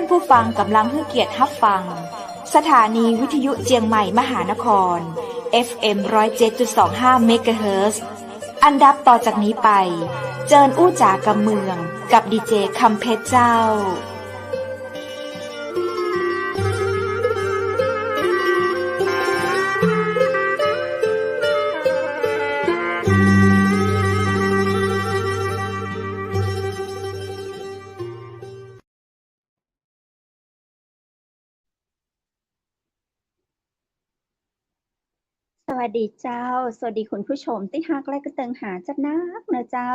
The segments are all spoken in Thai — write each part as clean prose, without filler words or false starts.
ผู้ฟังกำลังให้เกียรติรับฟังสถานีวิทยุเจียงใหม่มหานคร FM 107.25 เมกะเฮิรตซ์อันดับต่อจากนี้ไปเจิญอู้จ๋ากำเมืองกับดีเจคำเพชรเจ้าสวัสดีเจ้าสวัสดีคุณผู้ชมที่ฮักและกระเติงหาจัดนักนะเจ้า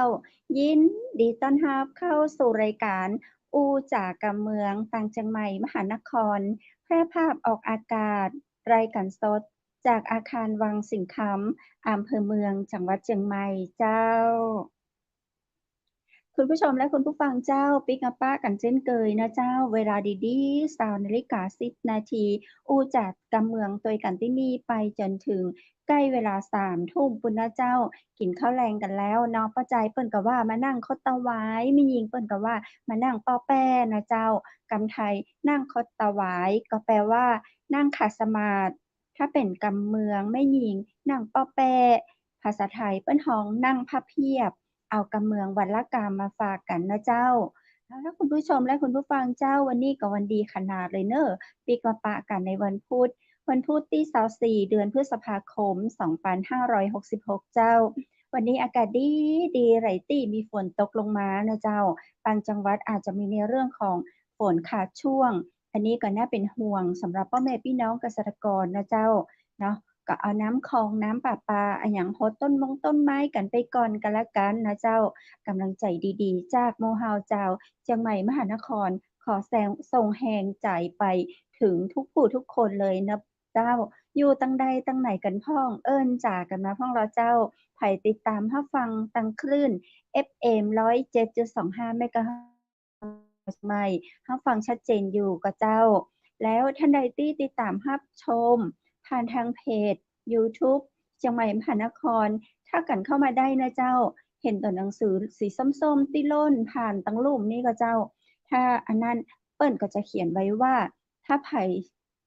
ยินดีต้อนรับเข้าสู่รายการอูจากกำเมืองต่างเชียงใหม่มหานครแพร่ภาพออกอากาศรายการสดจากอาคารวังสิงคำอำเภอเมืองจังหวัดเชียงใหม่เจ้าคุณผู้ชมและคุณผู้ฟังเจ้าปิกอัปป้ากันเช่นเคยนะเจ้าเวลาดีๆ20:10 นาทีอูจากกำเมืองตัวกันที่นี่ไปจนถึงใกล้เวลา3 ทุ่มปุณนะเจ้ากินข้าวแรงกันแล้วน้องป้าใจเปิ้นก็ว่ามานั่งคดตะหวายมีหญิงเปิ้นก็ว่ามานั่งป้อแป้นะเจ้ากำไทยนั่งคดตะหวายก็แปลว่านั่งขัดสมาธิถ้าเป็นกำเมืองไม่หญิงนั่งป้อแป้ภาษาไทยเปิ้นฮ้องนั่งพับเพียบเอากำเมืองวันละกามมาฝากกันนะเจ้าแล้วคุณผู้ชมและคุณผู้ฟังเจ้าวันนี้ก็วันดีขนาดเลยเนอะปิกมาปะกันในวันพุธที่24เดือนพฤษภาคม2566เจ้าวันนี้อากาศดีไหลตี้มีฝนตกลงมานะเจ้าบางจังหวัดอาจจะมีในเรื่องของฝนขาดช่วงอันนี้ก็น่าเป็นห่วงสำหรับพ่อแม่พี่น้องเกษตรกรนะเจ้าเนาะก็เอาน้ำคลองน้ำประปาอันหยังโฮดต้นไม้กันไปก่อนกันละกันนะเจ้ากำลังใจดีๆจากโมเฮาเจ้าเชียงใหม่มหานครขอส่งแหงใจไปถึงทุกผู้ทุกคนเลยนะเจ้าอยู่ตั้งใดตั้งไหนกันพ้องเอิ้นจ่ากันมาพ้องเราเจ้าไผติดตามรับฟังตังคลื่น FM 107.25 เมกะเฮิรตซ์ใหม่รับฟังชัดเจนอยู่ก็เจ้าแล้วท่านใดที่ติดตามรับชมผ่านทางเพจ YouTube เชียงใหม่มหานครถ้ากันเข้ามาได้นะเจ้าเห็นตัวหนังสือสีส้มๆที่ล่นผ่านตังรูปนี่ก็เจ้าถ้าอันนั้นเปิ้นก็จะเขียนไว้ว่าถ้าไผ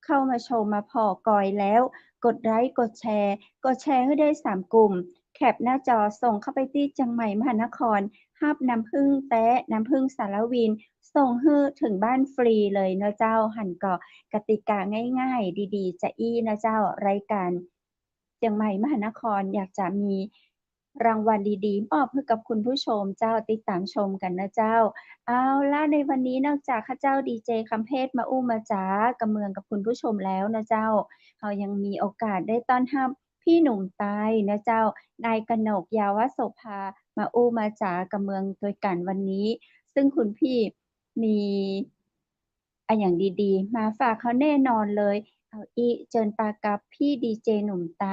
เข้ามาชมมาพอกอยแล้วกดไลค์กดแชร์ให้ได้3กลุ่มแคปหน้าจอส่งเข้าไปที่เชียงใหม่มหานครฮับน้ำผึ้งแต๊ะน้ำผึ้งสารวินส่งฮื้อถึงบ้านฟรีเลยเนาะเจ้าหันก็กติกาง่ายๆดีๆจะอี้นะเจ้ารายการเชียงใหม่มหานครอยากจะมีรางวัลดีๆมอบให้กับคุณผู้ชมเจ้าติดตามชมกันนะเจ้าเอาล่ะในวันนี้นอกจากข้าเจ้าดีเจคำเพชรมาอู้มาจ๋ากำเมืองกับคุณผู้ชมแล้วนะเจ้าเรายังมีโอกาสได้ต้อนรับพี่หนุ่มไตนะเจ้านายกนกยาวโสภามาอู้มาจ๋ากำเมืองโดยกันวันนี้ซึ่งคุณพี่มีอันอย่างดีๆมาฝากเขาแน่นอนเลยเอาอีเจิญปากับพี่ดีเจหนุ่มไต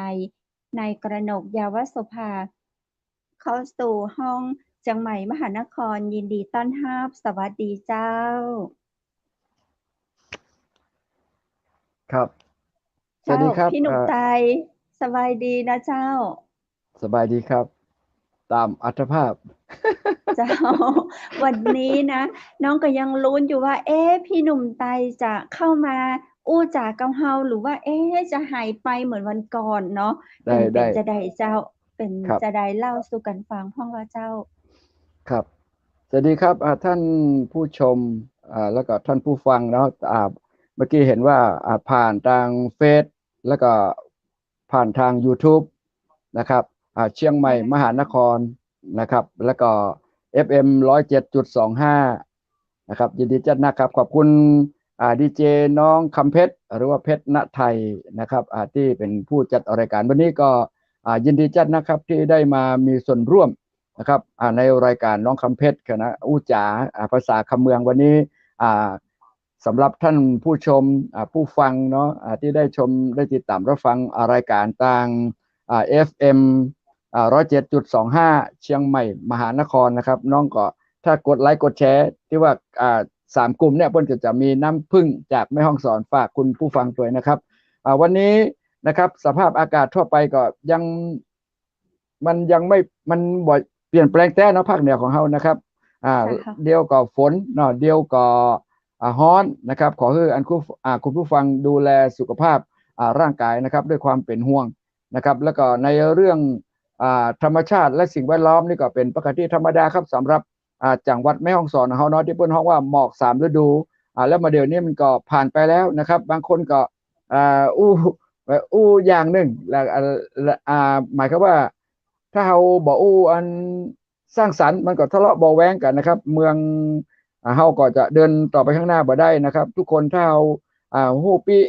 นายกนกยาวโสภาเข้าสู่ห้องเชียงใหม่มหานครยินดีต้อนรับสวัสดีเจ้าครับสวัสดีครับพี่หนุ่มไตสบายดีนะเจ้าสบายดีครับตามอัตภาพเจ้าวันนี้นะน้องก็ยังลุ้นอยู่ว่าพี่หนุ่มไตจะเข้ามาอู้จากกับเฮาหรือว่าจะหายไปเหมือนวันก่อนเนาะเป็นจะได้เจ้าเป็นจะได้เล่าสู่กันฟังพ้องว่าเจ้าครับสวัสดีครับท่านผู้ชมแล้วก็ท่านผู้ฟังเนาะเมื่อกี้เห็นว่าผ่านทางเฟซแล้วก็ผ่านทาง YouTube นะครับเชียงใหม่มหานครนะครับแล้วก็ FM 107.25นะครับยินดีจัดนะครับขอบคุณดีเจน้องคำเพชรหรือว่าเพชรณไทยนะครับที่เป็นผู้จัดรายการวันนี้ก็ยินดีจัดนะครับที่ได้มามีส่วนร่วมนะครับในรายการน้องคำเพชรคณะอู้จ๋าภาษาคำเมืองวันนี้สำหรับท่านผู้ชมผู้ฟังเนาะที่ได้ชมได้ติดตามรับฟังรายการทางFM 107.25 เชียงใหม่มหานครนะครับน้องก็ถ้ากดไลค์กดแชร์ที่ว่า3กลุ่มเนี่ยเพิ่นจะมีน้ำผึ้งจากแม่ฮ่องสอนฝากคุณผู้ฟังด้วยนะครับวันนี้นะครับสภาพอากาศทั่วไปก็ยังมันบ่เปลี่ยนแปลงแต่เนาะภาคเหนือของเฮานะครับเดียวก็ฝนเนาะเดียวก็ ฮ้อนนะครับขอให้คุณผู้ฟังดูแลสุขภาพร่างกายนะครับด้วยความเป็นห่วงนะครับแล้วก็ในเรื่องธรรมชาติและสิ่งแวดล้อมนี่ก็เป็นปกติธรรมดาครับสำหรับจังหวัดแม่ฮ่องสอนของเราเนาะที่เพิ่นฮ้องว่าหมอก3ฤดูแล้วมาเดี๋ยวนี้มันก็ผ่านไปแล้วนะครับบางคนก็อู้อย่างหนึ่งแล้วหมายความว่าถ้าเราบอกอู้อันสร้างสรรค์มันก็ทะเลาะเบาะแว้งกันนะครับเมืองเฮาก็จะเดินต่อไปข้างหน้าบ่ได้นะครับทุกคนถ้าเราฮู้ปี้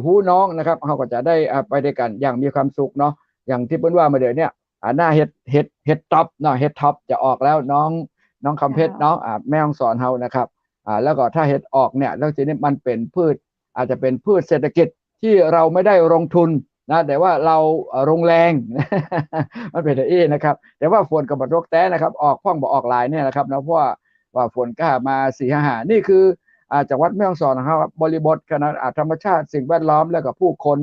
ฮู้น้องนะครับเฮาก็จะได้ไปด้วยกันอย่างมีความสุขเนาะอย่างที่เพิ่นว่ามาเดี๋ยวเนี้ยหน้าเฮ็ดท็อปเนาะเฮ็ดท็อปจะออกแล้วน้องคำเพชรเนาะแม่ฮ่องสอนเฮานะครับแล้วก็ถ้าเฮ็ดออกเนี่ยแล้วทีนี้มันเป็นพืชอาจจะเป็นพืชเศรษฐกิจที่เราไม่ได้ลงทุนนะแต่ว่าเราลงแรง มันเป็นอย่างนี้นะครับแต่ว่าฝนกับบรกแต้นะครับออกพ่องบ่ออกหลายเนี่ยนะครับนะเพราะว่าฝนก็มา4-5นี่คือจังหวัดแม่ฮ่องสอนนะครับบริบทคณะธรรมชาติสิ่งแวดล้อมแล้วก็ผู้คน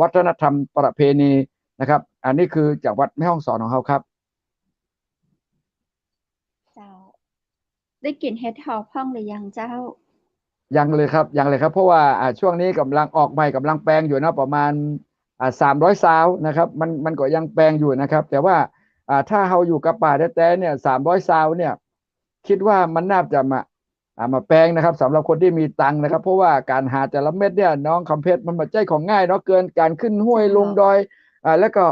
วัฒนธรรมประเพณีนะครับอันนี้คือจังหวัดแม่ฮ่องสอนของเขาครับเจ้าได้กลิ่นเฮ็ดฮอกพ่องหรือยังเจ้ายังเลยครับเพราะว่าช่วงนี้กำลังออกใหม่กำลังแปลงอยู่นะประมาณ300 ซาวนะครับมันก็ยังแปลงอยู่นะครับแต่ว่าถ้าเราอยู่กับป่าแท้ๆเนี่ย300 ซาวเนี่ยคิดว่ามันน่าจะมาแปลงนะครับสำหรับคนที่มีตังค์นะครับเพราะว่าการหาแต่ละเม็ดเนี่ยน้องคำเพชรมันไม่ใช่ของง่ายเนาะเกินการขึ้นห้วยลงดอยแล้วก็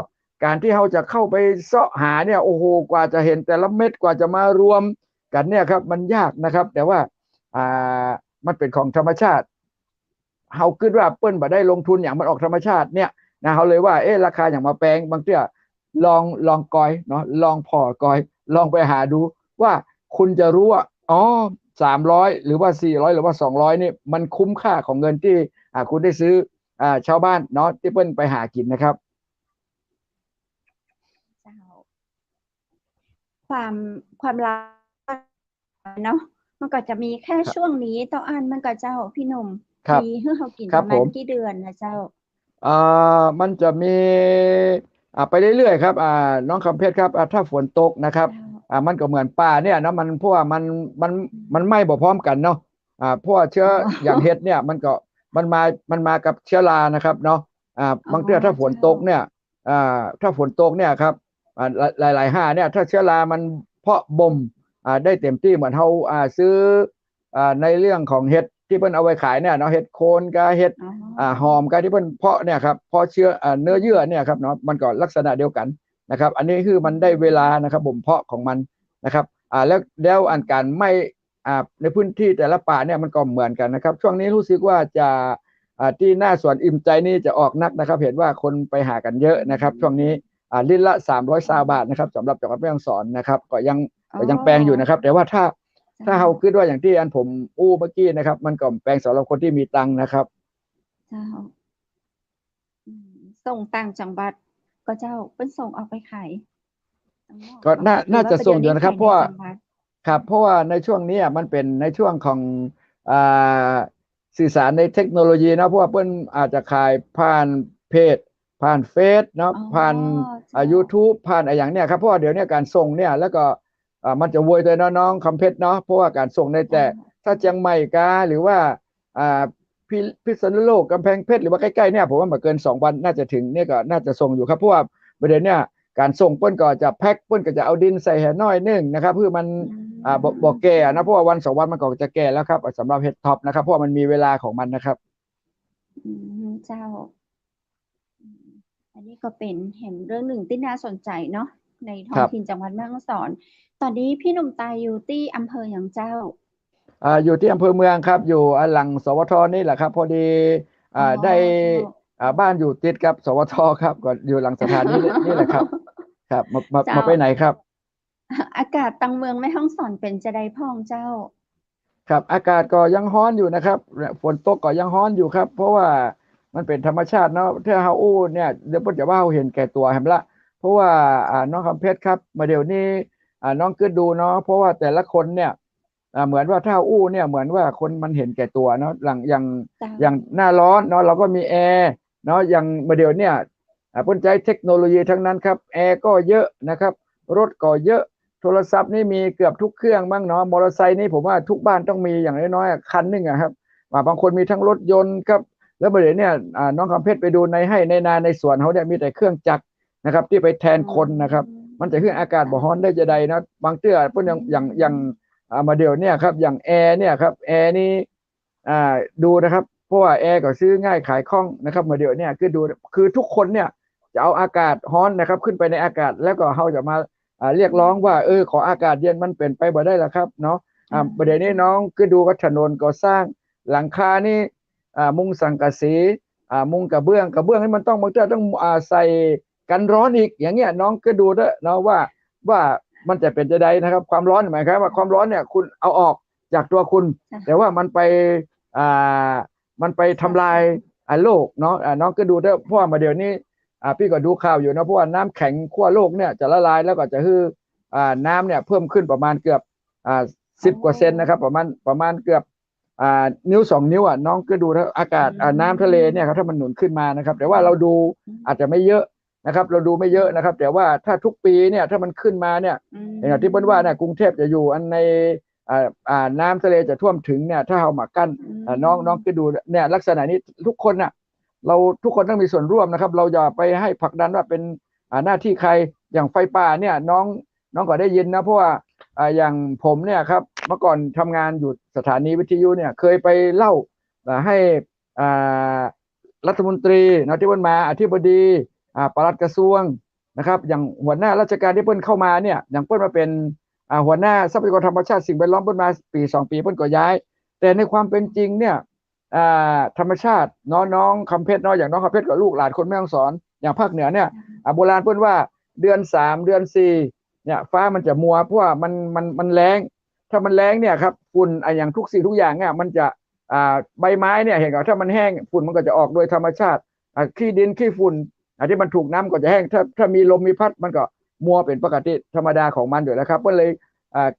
การที่เราจะเข้าไปเสาะหาเนี่ยโอ้โหกว่าจะเห็นแต่ละเม็ดกว่าจะมารวมกันเนี่ยครับมันยากนะครับแต่ว่ามันเป็นของธรรมชาติเฮาคิดว่าเปิ้นบ่ได้ลงทุนอย่างมันออกธรรมชาติเนี่ยนะเฮาเลยว่าราคาอย่างมาแปลงบางเทื่อลองกอยเนาะลองพอกอยลองไปหาดูว่าคุณจะรู้ว่าอ๋อ300หรือว่า400หรือว่า200นี่มันคุ้มค่าของเงินที่คุณได้ซื้อชาวบ้านเนาะที่เปิ้นไปหากินนะครับเจ้าความรักเนาะมันก็จะมีแค่ช่วงนี้ต่ออันมันก็เจ้าพี่หนุ่มมีให้เรากินประมาณกี่เดือนนะเจ้ามันจะมีไปเรื่อยๆครับน้องคำเพชรครับถ้าฝนตกนะครับมันก็เหมือนป่าเนี่ยนะมันเพราะว่ามันไหม้บ่พร้อมกันเนาะเพราะว่าเชื้ออย่างเห็ดเนี่ยมันมากับเชื้อรานะครับเนาะบางเทื่อถ้าฝนตกเนี่ยถ้าฝนตกเนี่ยครับหลายๆเนี่ยถ้าเชื้อรามันเพาะบ่มได้เต็มที่เหมือนเฮาซื้อในเรื่องของเห็ดที่เพิ่นเอาไว้ขายเนี่ยเนาะเห็ดโคนกับเห็ดหอมกับที่เพิ่นเพาะเนี่ยครับเพาะเชื้อเนื้อเยื่อเนี่ยครับเนาะมันก็ลักษณะเดียวกันนะครับอันนี้คือมันได้เวลานะครับบ่มเพาะของมันนะครับแล้วอันการไม่ในพื้นที่แต่ละป่าเนี่ยมันก็เหมือนกันนะครับช่วงนี้รู้สึกว่าจะที่หน้าสวนอิ่มใจนี่จะออกนักนะครับเห็นว่าคนไปหากันเยอะนะครับช่วงนี้ลิ้นละ320 บาทนะครับสำหรับจังหวัดแม่ฮ่องสอนนะครับก็ยังแปลงอยู่นะครับแต่ว่าถ้าเราคิดว่าอย่างที่อันผมเมื่อกี้นะครับมันก็แปลงสำหรับคนที่มีตังค์นะครับเจ้าส่งต่างจังหวัดก็เจ้าเป็นส่งออกไปขายก็น่าจะส่งอยู่นะครับเพราะว่าครับเพราะว่าในช่วงนี้มันเป็นในช่วงของสื่อสารในเทคโนโลยีนะเพราะว่าเพิ่นอาจจะขายผ่านเพจผ่านเฟซเนาะผ่านYouTube ผ่านอะไรอย่างเนี้ยครับเพราะว่าเดี๋ยวนี้การส่งเนี่ยแล้วก็มันจะวยตัวน้องคำเพชรเนาะเพราะว่าการส่งในแต่ถ้าเชียงใหม่กาหรือว่าพิษณุโลกกำแพงเพชรหรือว่าใกล้ๆเนี่ยผมว่าไม่เกิน2 วันน่าจะถึงเนี่ยก็น่าจะส่งอยู่ครับเพราะว่าประเด็นเนี่ยการส่งเปิ้นก็จะแพ็คเปิ้นก็จะเอาดินใส่แห่น้อยนึงนะครับเพื่อมันบอกแก่นะเพราะว่าวัน2 วันมันก็จะแก่แล้วครับสำหรับเห็ดท็อปนะครับเพราะมันมีเวลาของมันนะครับเจ้าอันนี้ก็เป็นเห็นเรื่องหนึ่งที่น่าสนใจเนาะในท้องถิ่นจังหวัดแม่ฮ่องสอนตอนนี้พี่หนุ่มตายอยู่ที่อำเภออย่างเจ้าอยู่ที่อำเภอเมืองครับอยู่หลังสวทนี่แหละครับพอดีได้บ้านอยู่ติดกับสวทครับก็อยู่หลังสถานีนี่แหละครับครับมาไปไหนครับอากาศตังเมืองแม่ฮ่องสอนเป็นจะได้พ่องเจ้าครับอากาศก็ยังร้อนอยู่นะครับฝนตกก็ยังร้อนอยู่ครับเพราะว่ามันเป็นธรรมชาติเนาะถ้าเฮาเนี่ยเดี๋ยวเพิ่นจะว่าเฮาเห็นแก่ตัวแฮมละเพราะว่าน้องคำเพชรครับมาเดี๋ยวนี้น้องคิดดูเนาะเพราะว่าแต่ละคนเนี่ยเหมือนว่าถ้าเนี่ยเหมือนว่าคนมันเห็นแก่ตัวเนาะอย่างหน้าร้อนเนาะเราก็มีแอร์เนาะอย่างมาเดี๋ยวเนี่ยเพิ่นใช้เทคโนโลยีทั้งนั้นครับแอร์ก็เยอะนะครับรถก็เยอะ โทรศัพท์นี่มีเกือบทุกเครื่องบ้างเนาะมอเตอร์ไซค์นี่ผมว่าทุกบ้านต้องมีอย่างน้อยๆคันหนึ่งอะครับบางคนมีทั้งรถยนต์ครับแล้วประเดี๋ยวเนี่ยน้องคำเพชรไปดูในให้ในนาในสวนเขาเนี่ยมีแต่เครื่องจักรนะครับที่ไปแทนคนนะครับมันจะเครื่องอากาศบ่ฮ้อนได้จะใดนะบางเตื้อเพิ่นอย่างมาเดี๋ยวเนี่ยครับอย่างแอร์เนี่ยครับแอร์นี่ดูนะครับเพราะว่าแอร์ก็ซื้อง่ายขายคล่องนะครับมาเดี๋ยวเนี่ยคือดูคือทุกคนเนี่ยจะเอาอากาศฮ้อนนะครับขึ้นไปในอากาศแล้วก็เขาจะมาเรียกร้องว่าขออากาศเย็นมันเป็นไปบ่ได้แล้วครับเนาะประเดี๋ยวนี้น้องคือดูว่าถนนก่อสร้างหลังคานี่มุงสังกะสีมุงกระเบื้องนี่มันต้องบางทีต้องใส่กันร้อนอีกอย่างเงี้ยน้องก็ดูด้วยเนาะว่ามันจะเป็นจะได้นะครับความร้อนหมายความว่าความร้อนเนี่ยคุณเอาออกจากตัวคุณแต่ว่ามันไปทำลายโลกเนาะน้องก็ดูด้วยเพราะว่ามาเดี๋ยวนี้พี่ก็ดูข่าวอยู่นะเพราะว่าน้ำแข็งขั้วโลกเนี่ยจะละลายแล้วก็จะฮือน้ำเนี่ยเพิ่มขึ้นประมาณเกือบ10 กว่าเซนนะครับประมาณเกือบนิ้ว2 นิ้วน้องก็ดูถ้าอากาศน้ำทะเลเนี่ยครับถ้ามันหนุนขึ้นมานะครับแต่ว่าเราดูอาจจะไม่เยอะนะครับเราดูไม่เยอะนะครับแต่ว่าถ้าทุกปีเนี่ยถ้ามันขึ้นมาเนี่ยอย่างที่เปิ้ลว่าเนี่ยกรุงเทพจะอยู่ในน้ำทะเลจะท่วมถึงเนี่ยถ้าเอามากั้นน้องก็ดูเนี่ยลักษณะนี้ทุกคนน่ะเราทุกคนต้องมีส่วนร่วมนะครับเราอย่าไปให้ผลักดันว่าเป็นหน้าที่ใครอย่างไฟป่าเนี่ยน้องก็ได้ยินนะเพราะว่าอย่างผมเนี่ยครับเมื่อก่อนทำงานอยู่สถานีวิทยุเนี่ยเคยไปเล่าให้รัฐมนตรีนะที่เพิ่นมาอธิบดีปลัดกระทรวงนะครับอย่างหัวหน้าราชการที่เพิ่นเข้ามาเนี่ยอย่างเพิ่นมาเป็นหัวหน้าทรัพยากรธรรมชาติสิ่งแวดล้อมเพิ่นมาปี2 ปีเพิ่นก็ย้ายแต่ในความเป็นจริงเนี่ยธรรมชาติน้องคำเพชรเนาะอย่างน้องคำเพชรกับลูกหลานคนแม่ฮ่องสอนอย่างภาคเหนือเนี่ยโบราณเพิ่นว่าเดือน3เดือน4เนี่ยฟ้ามันจะมัวเพราะว่ามันแรงถ้ามันแรงเนี่ยครับฝุ่นอย่างทุกสิ่งทุกอย่างเนี่ยมันจะใบไม้เนี่ยเห็นกับถ้ามันแห้งฝุ่นมันก็จะออกโดยธรรมชาติขี้ดินขี้ฝุ่นที่มันถูกน้ำก็จะแห้งถ้ามีลมมีพัดมันก็มัวเป็นปกติธรรมดาของมันอยู่แล้วครับก็เลย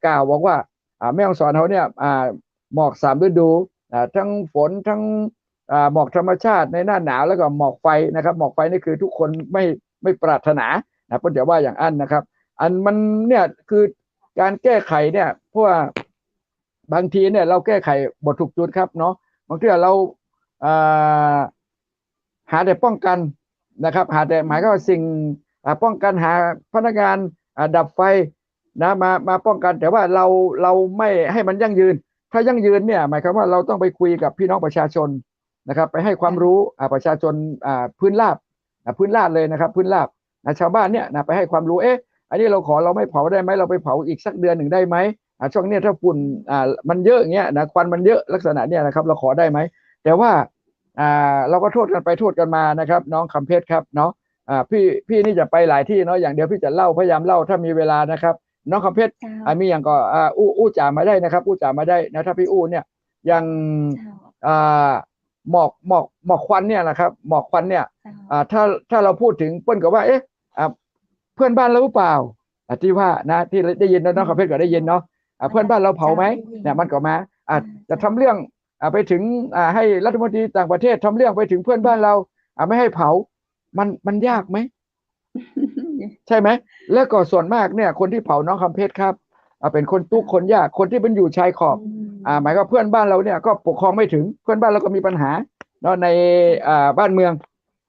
กล่าวบอกว่าแม่ฮ่องสอนเขาเนี่ยหมอก3 ฤดูทั้งฝนทั้งหมอกธรรมชาติในหน้าหนาวแล้วก็หมอกไฟนะครับหมอกไฟนี่คือทุกคนไม่ปรารถนาเพิ่นจะว่าอย่างอันนะครับอันมันเนี่ยคือการแก้ไขเนี่ยเพราะว่าบางทีเนี่ยเราแก้ไขบทถูกจุดครับเนาะบางทีเราหาแต่ป้องกันนะครับหาแต่หมายก็ว่าสิ่งป้องกันหาพนักงานดับไฟนะมาป้องกันแต่ว่าเราไม่ให้มันยั่งยืนถ้ายั่งยืนเนี่ยหมายความว่าเราต้องไปคุยกับพี่น้องประชาชนนะครับไปให้ความรู้ประชาชนพื้นราบเลยนะครับพื้นราบชาวบ้านเนี่ยไปให้ความรู้อันนี้เราไม่เผาได้ไหมเราไปเผาอีกสักเดือนหนึ่งได้ไหมช่วงนี้ถ้าฝุ่นมันเยอะอย่างเงี้ยนะควันมันเยอะลักษณะเนี้ยนะครับเราขอได้ไหมแต่ว่าเราก็โทษกันไปโทษกันมานะครับน้องคำเพชรครับเนาะพี่นี่จะไปหลายที่เนาะอย่างเดียวพี่จะพยายามเล่าถ้ามีเวลานะครับน้องคำเพชรมีอย่างก็จ่ามาได้นะครับจ่ามาได้นะถ้าพี่เนี่ยอย่างหมอกควันเนี่ยนะครับหมอกควันเนี่ยถ้าเราพูดถึงเปิ้ลก็ว่าเพื่อนบ้านเราหรือเปล่าที่ว่านะที่ได้ยินน้องคำเพชรก็ได้ยินเนาะเพื่อนบ้านเราเผาไหมเนี่ยมันก็มาจะทำเรื่องไปถึงให้รัฐมนตรีต่างประเทศทำเรื่องไปถึงเพื่อนบ้านเราไม่ให้เผามันยากไหม ใช่ไหมแล้วก็ส่วนมากเนี่ยคนที่เผาน้องคำเพชรครับเป็นคนทุกข์คนยากคนที่เป็นอยู่ชายขอบหมายก็เพื่อนบ้านเราเนี่ยก็ปกครองไม่ถึงเพื่อนบ้านเราก็มีปัญหาเนาะในบ้านเมือง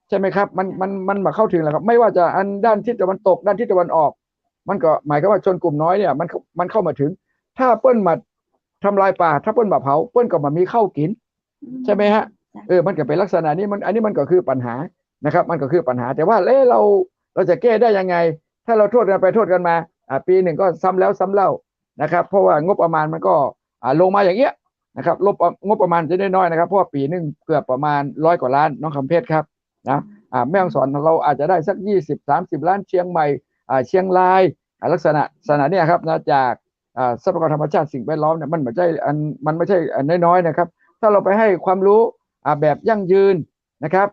ใช่ไหมครับมันมาเข้าถึงแล้วครับไม่ว่าจะอันด้านทิศตะวันตกด้านทิศตะวันออกมันก็หมายความว่าชนกลุ่มน้อยเนี่ยมันเข้ามาถึงถ้าเปิ้ลมาทำลายป่าถ้าเปิ้ลมาเผาเปิ้ลก็มามีข้าวกินใช่ไหมฮะมันก็เป็นลักษณะนี้อันนี้มันก็คือปัญหานะครับมันก็คือปัญหาแต่ว่าเราจะแก้ได้ยังไงถ้าเราโทษกันไปโทษกันมาปีหนึ่งก็ซ้ำแล้วซ้ำเล่านะครับเพราะว่างบประมาณมันก็ลงมาอย่างเงี้ยนะครับงบประมาณจะได้น้อยนะครับเพราะว่าปีหนึ่งเกือบประมาณ100 กว่าล้านน้องคำเพชรครับนะแม่ฮ่องสอนเราอาจจะได้สัก20-30 ล้านเชียงใหม่เชียงรายลักษณะเนี่ยครับนะจากทรัพยากรธรรมชาติสิ่งแวดล้อมเนี่ยมันไม่ใช่น้อยๆนะครับถ้าเราไปให้ความรู้แบบยั่งยืนนะครับ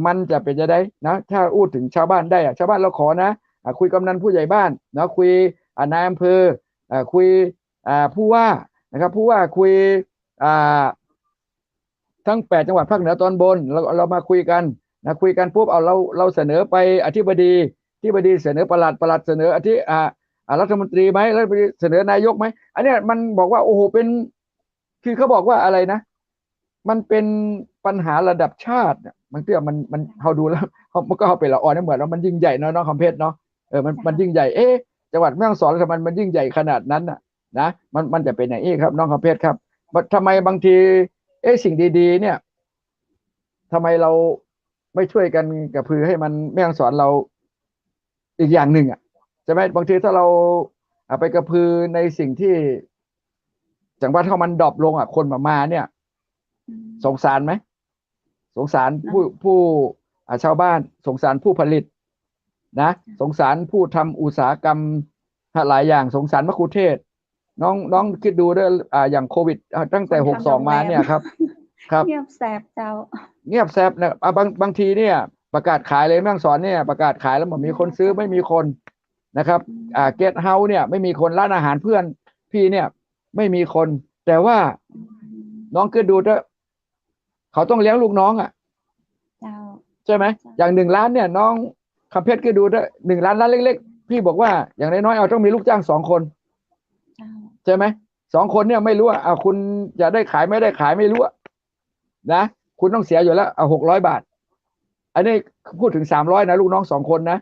มันจะเป็นจะได้นะถ้าอู้ถึงชาวบ้านได้ชาวบ้านเราขอนะคุยกำนันผู้ใหญ่บ้านนะคุยนายอำเภอคุยผู้ว่านะครับผู้ว่าคุยทั้ง8 จังหวัดภาคเหนือตอนบนเรามาคุยกันคุยกันปุ๊บเราเสนอไปอธิบดีเสนอปลัดเสนอ รัฐมนตรีไหมแล้วไปเสนอนายกไหมอันเนี้ยมันบอกว่าโอ้โหเป็นคือเขาบอกว่าอะไรนะมันเป็นปัญหาระดับชาติเนี่ยมันเพื่อมันเขาดูแล้วมันก็เขาไปละอ่อนเหมือนว่ามันยิ่งใหญ่เนาะน้องคำเพชรเนาะมันยิ่งใหญ่จังหวัดแม่ฮ่องสอนทำไมมันยิ่งใหญ่ขนาดนั้นน่ะนะมันจะเป็นอย่างนี้ครับน้องคำเพชรครับทำไมบางทีสิ่งดีๆเนี่ยทำไมเราไม่ช่วยกันกระพือให้มันแม่ฮ่องสอนเราอีกอย่างหนึ่งอ่ะใช่ไหมบางทีถ้าเราไปกระพือในสิ่งที่จังหวัดเขามันดรอปลงคนมาเนี่ยสงสารไหมสงสารผู้ชาวบ้านสงสารผู้ผลิตนะสงสารผู้ทำอุตสาหกรรมหลายอย่างสงสารมะคุเทศน้องคิดดูด้วยอย่างโควิดตั้งแต่62มาเนี่ยครับเงียบแสบเจ้าเงียบแซบนะบางทีเนี่ยประกาศขายเลยแม่ฮ่องสอนเนี่ยประกาศขายแล้วมันมีคนซื้อไม่มีคนนะครับเกสต์เฮาส์เนี่ยไม่มีคนร้านอาหารเพื่อนพี่เนี่ยไม่มีคนแต่ว่าน้องคิดดูด้วยเขาต้องเลี้ยงลูกน้องใช่ไหมอย่าง1 ล้านเนี่ยน้องคำเพชรคิดดูด้วย1 ล้านร้านเล็กๆพี่บอกว่าอย่างน้อยๆต้องมีลูกจ้าง2 คนใช่ไหม2 คนเนี่ยไม่รู้ว่าคุณจะได้ขายไม่ได้ขายไม่รู้นะคุณต้องเสียอยู่แล้ว600 บาทอันนี้พูดถึง300นะลูกน้อง2 คนนะ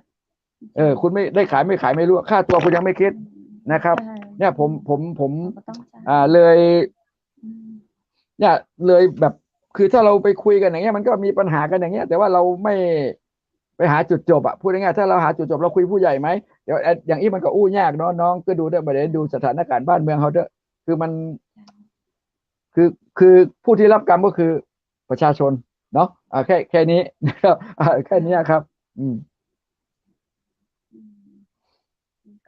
คุณไม่ได้ขายไม่ขายไม่รู้ค่าตัวคุณยังไม่คิดนะครับเนี่ยผมเลยเนี่ยเลยแบบคือถ้าเราไปคุยกันอย่างเงี้ยมันก็มีปัญหากันอย่างเงี้ยแต่ว่าเราไม่ไปหาจุดจบพูดง่ายๆถ้าเราหาจุดจบเราคุยผู้ใหญ่ไหมเดี๋ยวอย่างนี้มันก็อู้ยากเนาะน้องก็ดูด้วยประเด็นดูสถานการณ์บ้านเมืองเขาด้วยคือมันคือผู้ที่รับกรรมก็คือประชาชนเนาะแค่นี้นะครับแค่นี้ครับ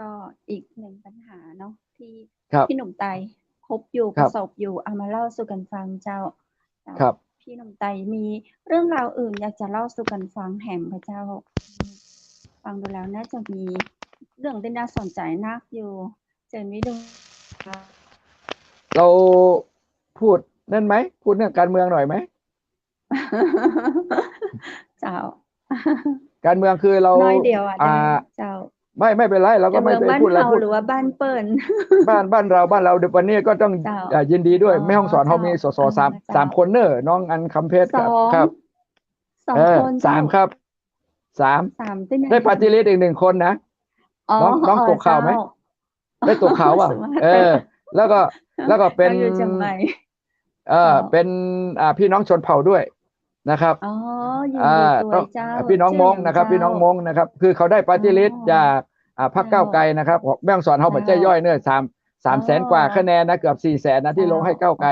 ก็อีกหนึ่งปัญหาเนาะที่พี่หนุ่มไตพบอยู่ประสบอยู่เอามาเล่าสู่กันฟังเจ้าครับพี่หนุ่มไตมีเรื่องราวอื่นอยากจะเล่าสู่กันฟังแหมพระเจ้าฟังดูแล้วน่าจะมีเรื่องที่น่าสนใจนักอยู่เจนวิดูเราพูดนั่นไหมพูดเรื่องการเมืองหน่อยไหมเจ้าการเมืองคือเราน้อยเดียวเจ้าไม่เป็นไรเราก็ไม่ไปพูดอะไรพูดหรือว่าบ้านเปิ่นบ้านเราวันนี้ก็ต้องยินดีด้วยแม่ฮ่องสอนเขามีส.ส.3 คนเนอะน้องอันคำเพชรครับ2 คน3ครับ3ได้ปฏิริษีอีก1 คนนะน้องตกข่าวไหมได้ตกข่าวว่าแล้วก็เป็นเป็นพี่น้องชนเผ่าด้วยนะครับพี่น้องมงนะครับพี่น้องมงนะครับคือเขาได้ปฏิริษีจากพรรคก้าวไกลนะครับแม่ฮ่องสอนเขาเหมือนใจย่อยเนอะ300,000 กว่าคะแนนนะเกือบ400,000นะที่ลงให้ก้าวไกล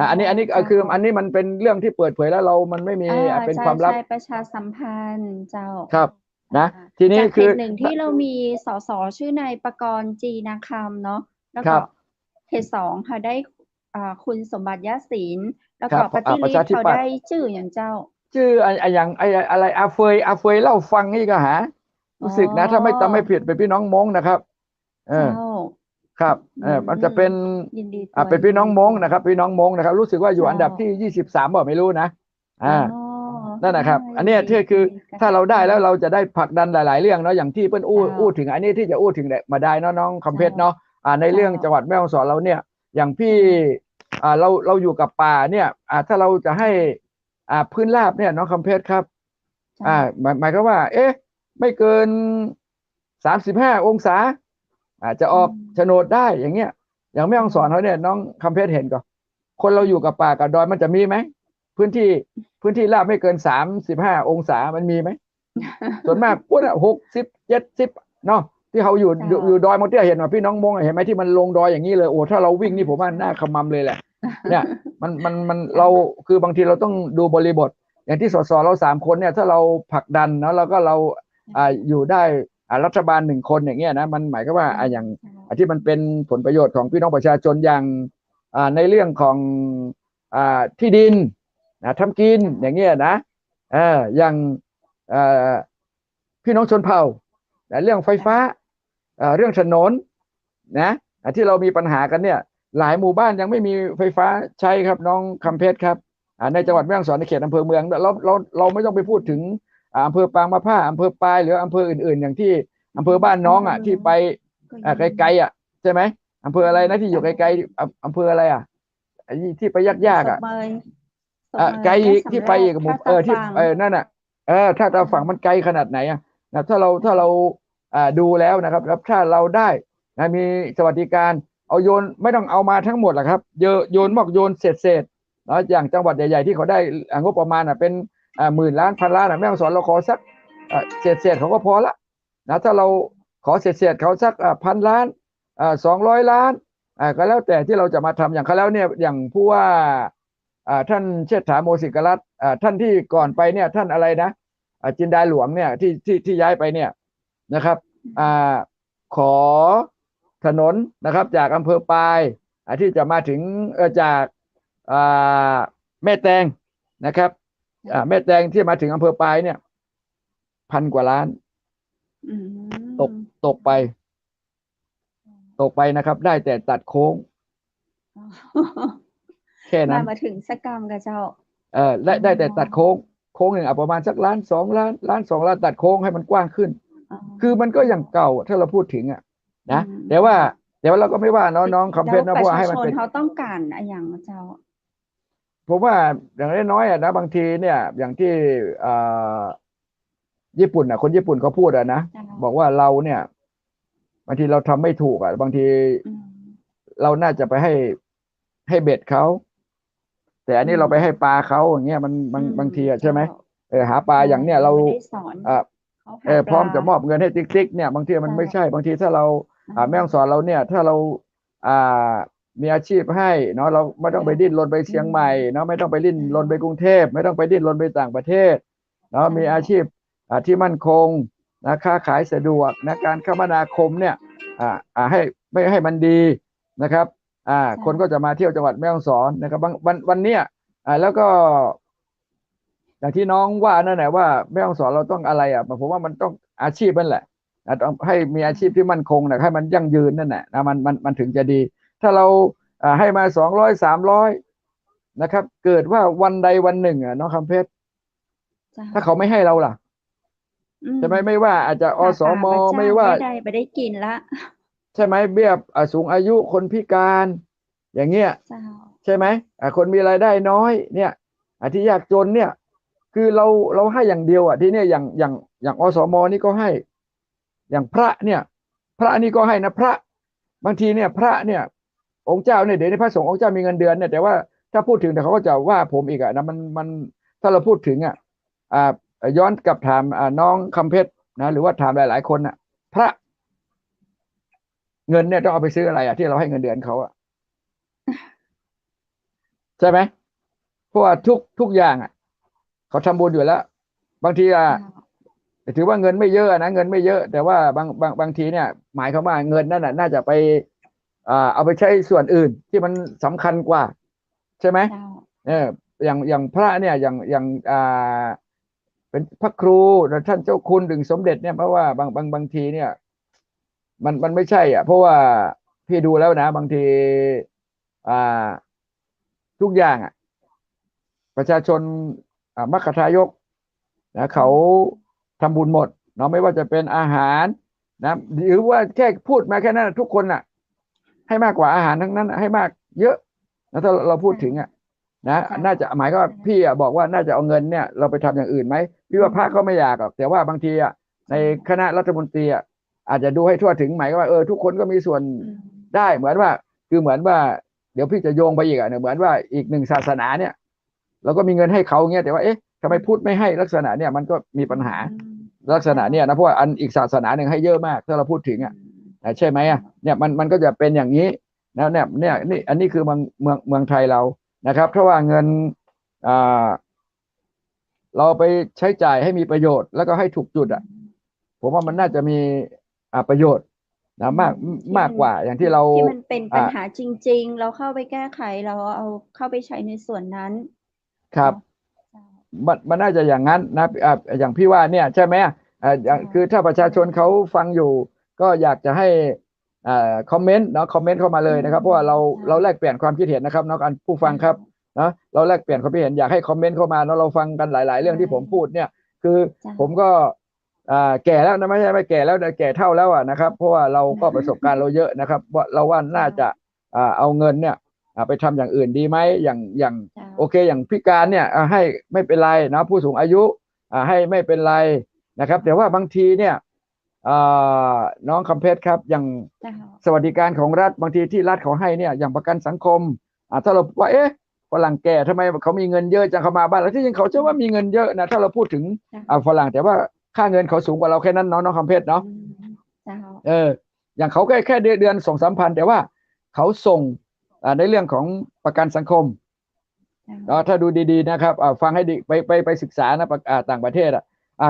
อันนี้คืออันนี้มันเป็นเรื่องที่เปิดเผยแล้วเรามันไม่มีเป็นความลับประชาสัมพันธ์เจ้าครับนะทีนี้คือหนึ่งที่เรามีสสชื่อนายประกรณ์จีนาคำเนาะแล้วก็เขต2ค่ะได้คุณสมบัติยศิลป์แล้วก็ปฏิริษีเขาได้ชื่ออย่างเจ้าชื่ออย่างอะไรอาเฟยเล่าฟังนี่ก็หารู้สึกนะถ้าไม่ผิดเป็นพี่น้องมงนะครับครับมันจะเป็นเป็นพี่น้องมงนะครับพี่น้องมงนะครับรู้สึกว่าอยู่อันดับที่23บอกไม่รู้นะนั่นนะครับอันนี้ที่คือถ้าเราได้แล้วเราจะได้ผลักดันหลายๆเรื่องเนาะอย่างที่เปิ้ลอู้ถึงอันนี้ที่จะอู้ถึงมาได้น้องคำเพชรเนาะในเรื่องจังหวัดแม่ฮ่องสอนเราเนี่ยอย่างพี่เราอยู่กับป่าเนี่ยถ้าเราจะให้พื้นราบเนี่ยน้องคำเพชรครับหมายความว่าไม่เกิน35 องศาจะออกโฉนดได้อย่างเงี้ยอย่างแม่ฮ่องสอนเขาเนี่ยน้องคำเพชรเห็นก็คนเราอยู่กับป่ากับดอยมันจะมีไหมพื้นที่ราบไม่เกิน35 องศามันมีไหมส่วนมากพวก60 70เนาะที่เขาอยู่ดอยมันเตี้ยเห็นว่าพี่น้องมงเห็นไหมที่มันลงดอยอย่างนี้เลยโอ้ถ้าเราวิ่งนี่ผมว่าหน้าขมำเลยแหละเนี่ยมันเราคือบางทีเราต้องดูบริบทอย่างที่สสเรา3 คนเนี่ยถ้าเราผลักดันเนาะแล้วก็เราอยู่ได้รัฐบาล1 คนอย่างเงี้ยนะมันหมายก็ว่าอย่างที่มันเป็นผลประโยชน์ของพี่น้องประชาชนอย่างในเรื่องของที่ดินทำกินอย่างเงี้ยนะอย่างพี่น้องชนเผ่าเรื่องไฟฟ้าเรื่องถนนนะที่เรามีปัญหากันเนี่ยหลายหมู่บ้านยังไม่มีไฟฟ้าใช้ครับน้องคำเพชรครับในจังหวัดแม่ฮ่องสอนในเขตอำเภอเมืองเราไม่ต้องไปพูดถึงอำเภอปางมะผ้าอำเภอปายหรืออำเภออื่นๆอย่างที่อำเภอบ้านน้องที่ไป ก็ ไกลๆใช่ไหมอำเภออะไรนะที่อยู่ไกลๆอำเภออะไรไอ้ที่ไปยากๆศพเมยศพเม ไกลยแม่อีกที่สำแรกไปอีกหมู่ท่าตาที่ฟังนั่นถ้าเราฝั่งมันไกลขนาดไหนนะถ้าเราดูแล้วนะครับแล้วถ้าเราได้นะมีสวัสดิการเอาโยนไม่ต้องเอามาทั้งหมดหรอกครับโยนโยนเศษแล้วอย่างจังหวัดใหญ่ๆที่เขาได้งบประมาณเป็นหมื่นล้านพันล้านแม่ฮ่องสอนเราขอสักเศษเขาก็พอละนะถ้าเราขอเศษเขาสักพันล้าน200 ล้านก็แล้วแต่ที่เราจะมาทำอย่างเขาแล้วเนี่ยอย่างผู้ว่าท่านเชษฐาโมสิกรัตน์ท่านที่ก่อนไปเนี่ยท่านอะไรนะจินดาหลวงเนี่ยที่ย้ายไปเนี่ยนะครับขอถนนนะครับจากอำเภอปายที่จะมาถึงจากแม่แตงนะครับแม่แตงที่มาถึงอำเภอปายเนี่ย1,000 กว่าล้านตกตกไปนะครับได้แต่ตัดโค้งแค่นั้นมาถึงสกรรมกับเจ้าได้แต่ตัดโค้งหนึ่งประมาณสัก1-2 ล้านตัดโค้งให้มันกว้างขึ้นคือมันก็อย่างเก่าถ้าเราพูดถึงนะแต่ว่าเราก็ไม่ว่าน้องคำเพชรนะเพราะว่าให้มันเป็นเขาต้องการอย่างเจ้าผมว่าอย่างน้อยนะบางทีเนี่ยอย่างที่ญี่ปุ่นคนญี่ปุ่นเขาพูดนะบอกว่าเราเนี่ยบางทีเราทำไม่ถูกบางทีเราน่าจะไปให้เบ็ดเขาแต่อันนี้เราไปให้ปลาเขาอย่างเงี้ยมันบางทีใช่ไหมหาปลาอย่างเนี้ยเราพร้อมจะมอบเงินให้ติ๊กเนี่ยบางทีมันไม่ใช่บางทีถ้าเราแม่ฮ่องสอนเราเนี่ยถ้าเรามีอาชีพให้เนาะเราไม่ต้องไปดิ้นรนไปเชียงใหม่เนาะไม่ต้องไปดิ้นรนไปกรุงเทพไม่ต้องไปดิ้นรนไปต่างประเทศเนาะมีอาชีพที่มั่นคงนะค้าขายสะดวกนะการคมนาคมเนี่ยให้ไม่ให้มันดีนะครับคนก็จะมาเที่ยวจังหวัดแม่ฮ่องสอนนะครับวันเนี้ยแล้วก็อย่างที่น้องว่านั่นแหละว่าแม่ฮ่องสอนเราต้องอะไรผมว่ามันต้องอาชีพนั่นแหละต้องให้มีอาชีพที่มั่นคงนะให้มันยั่งยืนนั่นแหละนะมันถึงจะดีถ้าเราให้มา200-300นะครับเกิดว่าวันใดวันหนึ่งน้องคำเพชรถ้าเขาไม่ให้เราล่ะใช่ไหมไม่ว่าอาจจะอสมไม่ว่าไม่ได้กินละใช่ไหมเบี้ยสูงอายุคนพิการอย่างเงี้ยใช่ไหมคนมีรายได้น้อยเนี่ยที่ยากจนเนี่ยคือเราให้อย่างเดียวที่เนี่ยอย่างอสมนี่ก็ให้อย่างพระเนี่ยพระนี่ก็ให้นะพระบางทีเนี่ยพระเนี่ยองค์เจ้าเนี่ยเดี๋ยวในพระสงฆ์องค์เจ้ามีเงินเดือนเนี่ยแต่ว่าถ้าพูดถึงแต่เขาก็จะว่าผมอีกนะมันถ้าเราพูดถึงย้อนกลับถามน้องคำเพชรนะหรือว่าถามหลายๆคนพระเงินเนี่ยต้องเอาไปซื้ออะไรที่เราให้เงินเดือนเขาใช่ไหมเพราะว่าทุกอย่างเขาทำบุญอยู่แล้วบางทีถือว่าเงินไม่เยอะนะเงินไม่เยอะแต่ว่าบางทีเนี่ยหมายความว่าเงินนั่นน่าจะไปเอาไปใช้ส่วนอื่นที่มันสำคัญกว่าใช่ไหมอย่างพระเนี่ยอย่างเป็นพระครูท่านเจ้าคุณถึงสมเด็จเนี่ยเพราะว่าบางทีเนี่ยมันไม่ใช่เพราะว่าพี่ดูแล้วนะบางทีทุกอย่างประชาชนมัคคทายกนะเขาทำบุญหมดเนาะไม่ว่าจะเป็นอาหารนะหรือว่าแค่พูดมาแค่นั้นทุกคนให้มากกว่าอาหารทั้งนั้นให้มากเยอะนะถ้าเราพูดถึงนะน่าจะหมายก็พี่บอกว่าน่าจะเอาเงินเนี่ยเราไปทำอย่างอื่นไหมพี่ว่าพระก็ไม่อยากหรอกแต่ว่าบางทีในคณะรัฐมนตรีอาจจะดูให้ทั่วถึงหมายก็ว่าทุกคนก็มีส่วนได้เหมือนว่าคือเหมือนว่าเดี๋ยวพี่จะโยงไปอีกเนี่ยเหมือนว่าอีกหนึ่งศาสนาเนี่ยเราก็มีเงินให้เขาเงี้ยแต่ว่าทำไมพูดไม่ให้ลักษณะเนี่ยมันก็มีปัญหาลักษณะเนี่ยนะเพราะว่าอันอีกศาสนาหนึ่งให้เยอะมากถ้าเราพูดถึงใช่ไหมเนี่ยมันก็จะเป็นอย่างนี้นะเนี่ยนี่อันนี้คือเมืองไทยเรานะครับเพราะว่าเงินเราไปใช้จ่ายให้มีประโยชน์แล้วก็ให้ถูกจุดผมว่ามันน่าจะมีประโยชน์นะมากกว่าอย่างที่เราที่มันเป็นปัญหาจริงๆเราเข้าไปแก้ไขเราเอาเข้าไปใช้ในส่วนนั้นครับมันน่าจะอย่างนั้นนะอย่างพี่ว่าเนี่ยใช่ไหมคือถ้าประชาชนเขาฟังอยู่ก็อยากจะให้คอมเมนต์เนาะคอมเมนต์เข้ามาเลยนะครับเพราะว่าเราแลกเปลี่ยนความคิดเห็นนะครับน้องอันผู้ฟังครับนะเราแลกเปลี่ยนความคิดเห็นอยากให้คอมเมนต์เข้ามาเนาะเราฟังกันหลายๆเรื่องที่ผมพูดเนี่ยคือผมก็ แก่แล้วนะไม่ใช่ไม่แก่แล้วแต่แก่เท่าแล้วนะครับเพราะว่าเราก็ประสบการณ์เราเยอะนะครับว่าเราว่าน่าจะเอาเงินเนี่ยไปทำอย่างอื่นดีไหมอย่างโอเคอย่างพิการเนี่ยให้ไม่เป็นไรนะผู้สูงอายุให้ไม่เป็นไรนะครับแต่ว่าบางทีเนี่ยน้องคำเพชรครับอย่างสวัสดิการของรัฐบางทีที่รัฐเขาให้เนี่ยอย่างประกันสังคมถ้าเราว่าเอ๊ะฝรั่งแก่ทำไมเขามีเงินเยอะจังเขามาบ้านแล้วที่จริงเขาจะว่ามีเงินเยอะนะถ้าเราพูดถึงฝรั่งแต่ว่าค่าเงินเขาสูงกว่าเราแค่นั้นเนาะน้องคำเพชรเนาะอย่างเขาแค่เดือน2-3 พันแต่ว่าเขาส่งในเรื่องของประกันสังคมถ้าดูดีๆนะครับฟังให้ดีไปศึกษานะต่างประเทศ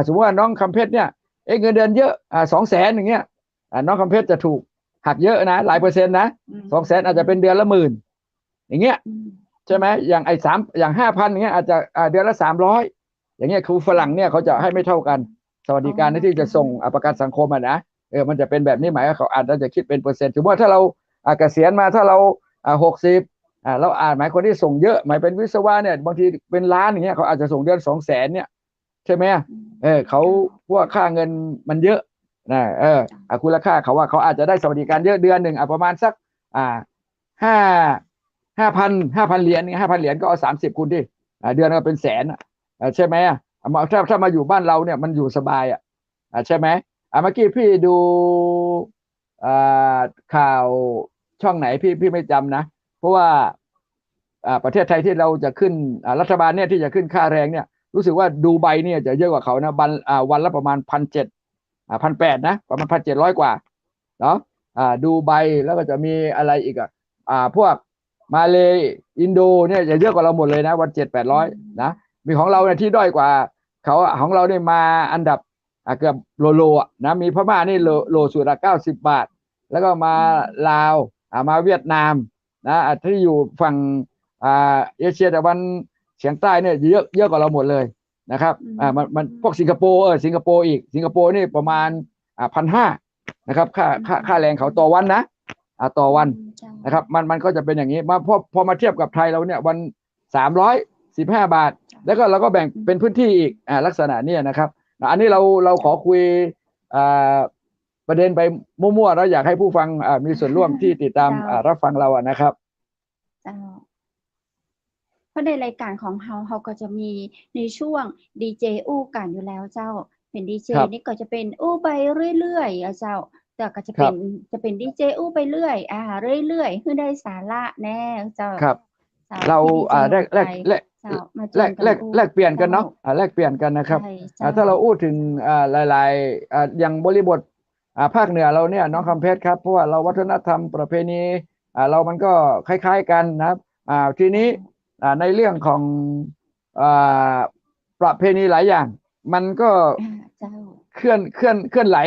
สมมติว่าน้องคำเพชรเนี่ยเงินเดือนเยอะ200,000อย่างเงี้ยน้องคำเพชรจะถูกหักเยอะนะหลายเปอร์เซ็นต์นะ200,000อาจจะเป็นเดือนละ10,000อย่างเงี้ยใช่ไหมอย่างอย่าง5,000อย่างเงี้ยอาจจะเดือนละ300อย่างเงี้ยคือฝรั่งเนี่ยเขาจะให้ไม่เท่ากันสวัสดิการที่จะส่งประกันสังคมนะมันจะเป็นแบบนี้หมายว่าเขาอาจจะคิดเป็นเปอร์เซ็นต์ถือว่าถ้าเราเกษียณมาถ้าเรา60เราหมายคนที่ส่งเยอะหมายเป็นวิศวะเนี่ยบางทีเป็นล้านอย่างเงี้ยเขาอาจจะส่งเดือน200,000เนี่ยใช่ไหมเขาพวกค่าเงินมันเยอะนะคุณราคาเขาว่าเขาอาจจะได้สวัสดิการเยอะเดือนหนึ่งประมาณสักห้า5,000เหรียญ5,000 เหรียญก็เอา30คูณดิเดือนก็เป็นแสนใช่ไหมถ้ามาอยู่บ้านเราเนี่ยมันอยู่สบายใช่ไหมเมื่อกี้พี่ดูข่าวช่องไหนพี่ไม่จำนะเพราะว่าประเทศไทยที่เราจะขึ้นรัฐบาลเนี่ยที่จะขึ้นค่าแรงเนี่ยรู้สึกว่าดูไบเนี่ยจะเยอะกว่าเขานะวันละประมาณ1,700 1,800นะประมาณ1,700กว่าเนาะดูไบแล้วก็จะมีอะไรอีกพวกมาเลอินโดเนี่ยจะเยอะกว่าเราหมดเลยนะวัน700-800นะมีของเราเนี่ยที่ด้อยกว่าเขาของเราเนี่ยมาอันดับเกือบโลนะมีพม่านี่โลสุดละ90 บาทแล้วก็มาลาวมาเวียดนามนะที่อยู่ฝั่งเอเชียตะวันเฉียงใต้เนี่ยเยอะกว่าเราหมดเลยนะครับมันพวกสิงคโปร์สิงคโปร์อีกสิงคโปร์นี่ประมาณ1,500นะครับค่าแรงเขาต่อวันนะต่อวันนะครับมันก็จะเป็นอย่างนี้พอมาเทียบกับไทยเราเนี่ยวัน315 บาทแล้วก็เราก็แบ่งเป็นพื้นที่อีกลักษณะนี้นะครับอันนี้เราขอคุยประเด็นไปมั่วๆแล้วอยากให้ผู้ฟังมีส่วนร่วมที่ติดตามรับฟังเรานะครับเพราะในรายการของเราก็จะมีในช่วงดีเจอู้กันอยู่แล้วเจ้าเป็นดีเจนี่ก็จะเป็นอู้ไปเรื่อยๆเจ้าแต่ก็จะเป็นดีเจอู้ไปเรื่อยเรื่อยๆเพื่อได้สาระแน่เจ้าเราแลกเปลี่ยนกันเนาะแลกเปลี่ยนกันนะครับถ้าเราอู้ถึงหลายๆอย่างบริบทภาคเหนือเราเนี่ยน้องคำเพชรครับเพราะว่าเราวัฒนธรรมประเพณีเรามันก็คล้ายๆกันนะครับทีนี้ในเรื่องของประเพณีหลายอย่างมันก็เคลื่อนไหล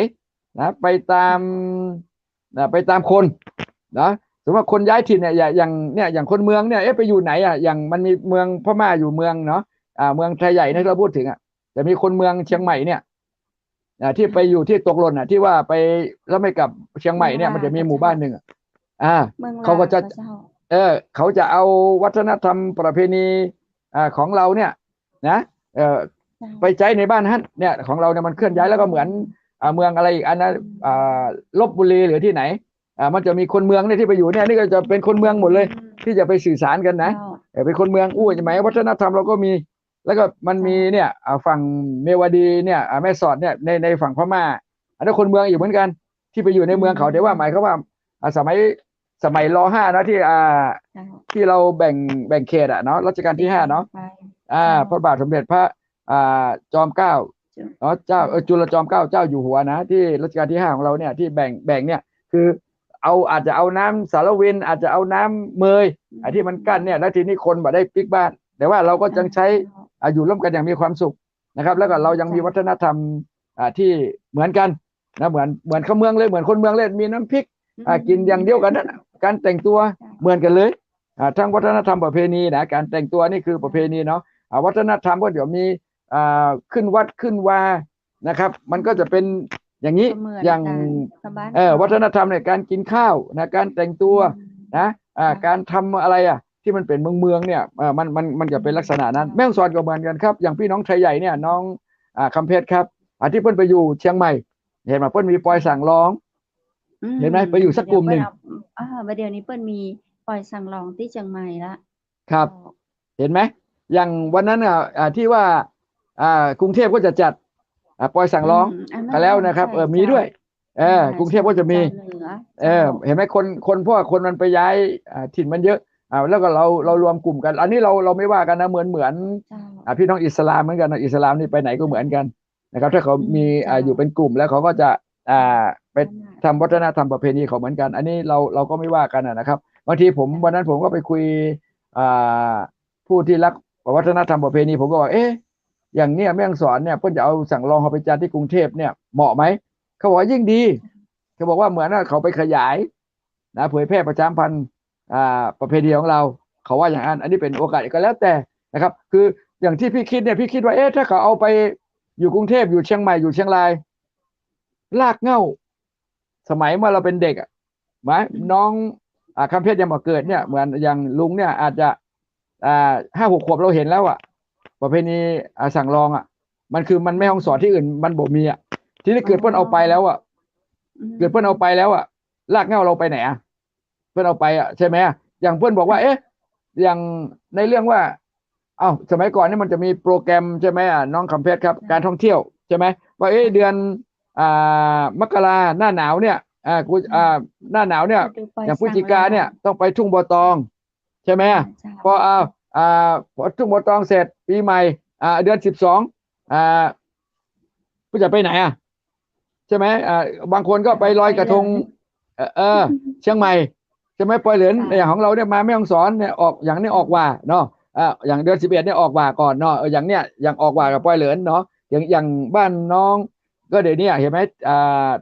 นะไปตามคนนะสมมติว่าคนย้ายถิ่นเนี่ยอย่างคนเมืองเนี่ยไปอยู่ไหนอย่างมันมีเมืองพม่าอยู่เมืองเนาะเมืองไทยใหญ่ที่เราพูดถึงจะมีคนเมืองเชียงใหม่เนี่ยที่ไปอยู่ที่ตกหล่นที่ว่าไปแล้วไม่กลับเชียงใหม่เนี่ยมันจะมีหมู่บ้านหนึ่งเขาก็จะเขาจะเอาวัฒนธรรมประเพณีของเราเนี่ยนะไปใช้ในบ้านท่านเนี่ยของเราเนี่ยมันเคลื่อนย้ายแล้วก็เหมือนเมืองอะไรอีกอันนั้นลพบุรีหรือที่ไหนมันจะมีคนเมืองเนี่ยที่ไปอยู่เนี่ยนี่ก็จะเป็นคนเมืองหมดเลยที่จะไปสื่อสารกันนะเป็นคนเมืองใช่ไหมวัฒนธรรมเราก็มีแล้วก็มันมีเนี่ยฝั่งเมวดีเนี่ยแม่สอดเนี่ยในฝั่งพม่าอันนั้นคนเมืองอยู่เหมือนกันที่ไปอยู่ในเมืองเขาแต่ว่าหมายเขาว่าสมัยร.5นะที่เราแบ่งเขตเนาะรัชกาลที่5เนาะพระบาทสมเด็จพระจอมเกล้าเนาะเจ้าจุลจอมเกล้าเจ้าอยู่หัวนะที่รัชกาลที่5ของเราเนี่ยที่แบ่งเนี่ยคืออาจจะเอาน้ำสารวินอาจจะเอาน้ำเมยที่มันกั้นเนี่ยแล้วทีนี้คนมาได้ปิกบ้านแต่ว่าเราก็ยังใช้อยู่ร่วมกันอย่างมีความสุขนะครับแล้วก็เรายังมีวัฒนธรรมที่เหมือนกันนะเหมือนเขาเมืองเลยเหมือนคนเมืองเลยมีน้ำพริกกินอย่างเดียวกันนั่นการแต่งตัวเหมือนกันเลยทั้งวัฒนธรรมประเพณีนะการแต่งตัวนี่คือประเพณีเนาะวัฒนธรรมก็เดี๋ยวมีขึ้นวัดขึ้นวานะครับมันก็จะเป็นอย่างนี้อย่างวัฒนธรรมในการกินข้าวนะการแต่งตัวนะการทำอะไรที่มันเป็นเมืองเนี่ยมันจะเป็นลักษณะนั้นแม่ฮ่องสอนก็เหมือนกันครับอย่างพี่น้องไทยใหญ่เนี่ยน้องคำเพชรครับ ที่เพิ่นไปอยู่เชียงใหม่เห็นไหมเพิ่นมีปอยสั่งร้องเห็นไหมไปอยู่สักกลุ่มหนึ่ง ประเดี๋ยวนี้เปิ้นมีปล่อยสั่งลองที่เชียงใหม่ละ ครับ เห็นไหมอย่างวันนั้นที่ว่ากรุงเทพก็จะจัดปอยสั่งร้องกันแล้วนะครับมีด้วยกรุงเทพก็จะมีเห็นไหมคนพวกคนมันไปย้ายถิ่นมันเยอะแล้วก็เรารวมกลุ่มกัน อันนี้เราไม่ว่ากันนะเหมือนพี่น้องอิสลามเหมือนกันนะอิสลามนี่ไปไหนก็เหมือนกันนะครับถ้าเขามีอยู่เป็นกลุ่มแล้วเขาก็จะไปทำวัฒนธรรมประเพณีเขาเหมือนกัน อันนี้เราก็ไม่ว่ากันนะครับบางทีวันนั้นผมก็ไปคุยผู้ที่รักวัฒนธรรมประเพณีผมก็บอกอย่างเนี้ยแม่ฮ่องสอนเนี่ยเพิ่นจะเอาสั่งรองเขาไปจัดที่กรุงเทพเนี่ยเหมาะไหมเขาบอกว่ายิ่งดีเขาบอกว่าเหมือนเขาไปขยายนะเผยแพร่ประชาสัมพันธ์ประเพณีของเราเขาว่าอย่างนั้นอันนี้เป็นโอกาสก็แล้วแต่นะครับคืออย่างที่พี่คิดเนี่ยพี่คิดว่าถ้าเขาเอาไปอยู่กรุงเทพอยู่เชียงใหม่อยู่เชียงรายลากเหง้าสมัยเมื่อเราเป็นเด็กไหมน้องคำเพชรยังมาเกิดเนี่ยเหมือนอย่างลุงเนี่ยอาจจะ5-6 ขวบเราเห็นแล้วประเพณีสั่งรองมันแม่ฮ่องสอนที่อื่นมันบ่มีที่นี่เกิดเพิ่นเอาไปแล้วเกิดเพิ่นเอาไปแล้วลากเหง้าเราไปไหนเพิ่นเอาไปใช่ไหมอย่างเพิ่นบอกว่าอย่างในเรื่องว่าสมัยก่อนนี่มันจะมีโปรแกรมใช่ไหมน้องคำเพชรครับการท่องเที่ยวใช่ไหมว่าเดือนมกราหน้าหนาวเนี่ยหน้าหนาวเนี่ยอย่างพฤศจิกาเนี่ยต้องไปทุ่งบัวตองใช่ไหมพอทุ่งบัวตองเสร็จปีใหม่เดือน12ผู้จะไปไหนใช่ไหมบางคนก็ไปลอยกระทงเชียงใหม่ใช่ไหมปอยเหรินอย่างของเราเนี่ยมาแม่ฮ่องสอนเนี่ยออกอย่างนี้ออกว่าเนาะอย่างเดือน11เนี่ยออกว่าก่อนเนาะอย่างเนี้ยอย่างออกว่ากับปอยเหรินเนาะอย่างบ้านน้องก็เดี๋ยวนี้เห็นไหม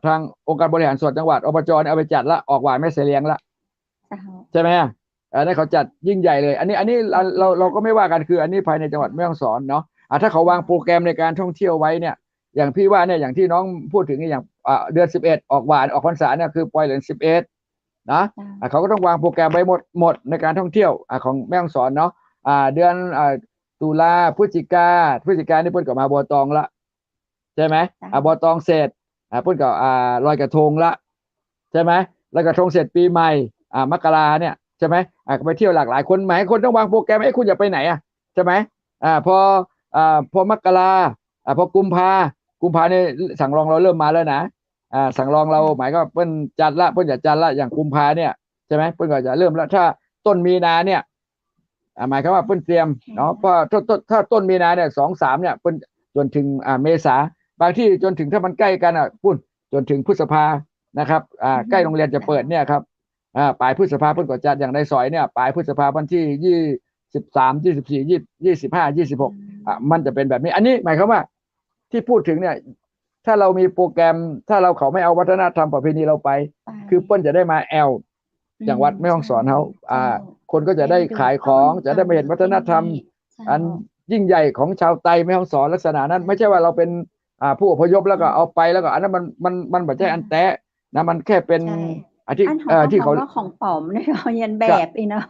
ทางองค์การบริหารส่วนจังหวัดอบจเนี่ยเอาไปจัดละออกว่าแม่เสลียงละใช่ไหมนั่นเขาจัดยิ่งใหญ่เลยอันนี้เราก็ไม่ว่ากันคืออันนี้ภายในจังหวัดแม่ฮ่องสอนเนาะถ้าเขาวางโปรแกรมในการท่องเที่ยวไว้เนี่ยอย่างพี่ว่าเนี่ยอย่างที่น้องพูดถึงอย่างเดือน11ออกหวานออกพรรษาเนี่ยคือปอยเหริน11นะเขาก็ต้องวางโปรแกรมไว้หมดในการท่องเที่ยวของแม่ฮ่องสอนเนาะเดือนตุลาพฤศจิกานี่เพิ่นก็มาบัวตองละใช่ไหมบัวตองเสร็จเพิ่นก็ลอยกระทงละใช่ไหมลอยกระทงเสร็จปีใหม่มกราเนี่ยใช่ไหมก็ไปเที่ยวหลากหลายคนหมายคนต้องวางโปรแกรมคุณอย่าไปไหนใช่ไหมพอมกราพอกุมภาเนี่ยสั่งรองเราเริ่มมาแล้วนะสั่งรองเราหมายก็เพิ่นจัดละเพิ่นจะจัดละอย่างกุมภาเนี่ยใช่ไหมเพิ่นก็จะเริ่มแล้วถ้าต้นมีนาเนี่ยหมายความว่าเพิ่นเตรียมเนาะเพราะถ้าต้นมีนาเนี่ย2-3เนี่ยเพิ่นจนถึงเมษาบางที่จนถึงถ้ามันใกล้กันปุ้นจนถึงพฤษภานะครับใกล้โรงเรียนจะเปิดเนี่ยครับปลายพฤษภาเพิ่นก็จัดอย่างในซอยเนี่ยปลายพฤษภาวันที่23 24 25 26มันจะเป็นแบบนี้อันนี้หมายความว่าที่พูดถึงเนี่ยถ้าเรามีโปรแกรมถ้าเขาไม่เอาวัฒนธรรมประเพณีเราไปคือเปิ้ลจะได้มาจังหวัดแม่ฮ่องสอนเขาคนก็จะได้ขายของจะได้มาเห็นวัฒนธรรมอันยิ่งใหญ่ของชาวไทยแม่ฮ่องสอนลักษณะนั้นไม่ใช่ว่าเราเป็นผู้อพยพแล้วก็เอาไปแล้วก็อันนั้นมันไม่ใช่อันแตะนะมันแค่เป็นที่เขาของปลอมเนี่ยเขายันแบบอีกเนาะ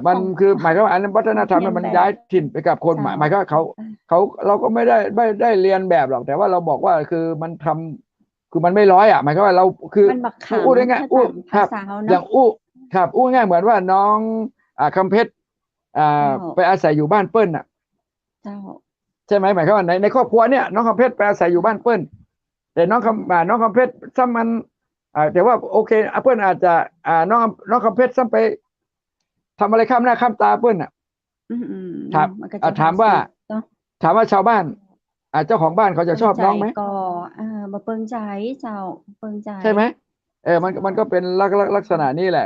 มันคือหมายความว่าอันนั้นวัฒนธรรมมันย้ายถิ่นไปกับคนหมายก็เขาเราก็ไม่ได้เรียนแบบหรอกแต่ว่าเราบอกว่าคือมันทำคือมันไม่ร้อยหมายความว่าเราคืออู้ได้ง่ายครับอย่างครับง่ายเหมือนว่าน้องคำเพชรไปอาศัยอยู่บ้านเปิ้ลใช่ไหมหมายความว่าในครอบครัวเนี่ยน้องคำเพชรไปอาศัยอยู่บ้านเปิ้ลแต่น้องคำเพชรซ้ำมันแต่ว่าโอเคเปิ้ลอาจจะน้องคำเพชรซ้ำไปทำอะไรข้ามหน้าข้ามตาเปิ้ลครับถามว่าชาวบ้านเจ้าของบ้านเขาจะชอบน้องไหมก็มาเปิงใจเจ้าเปิงใจใช่ไหมมันก็เป็นลักษณะนี้แหละ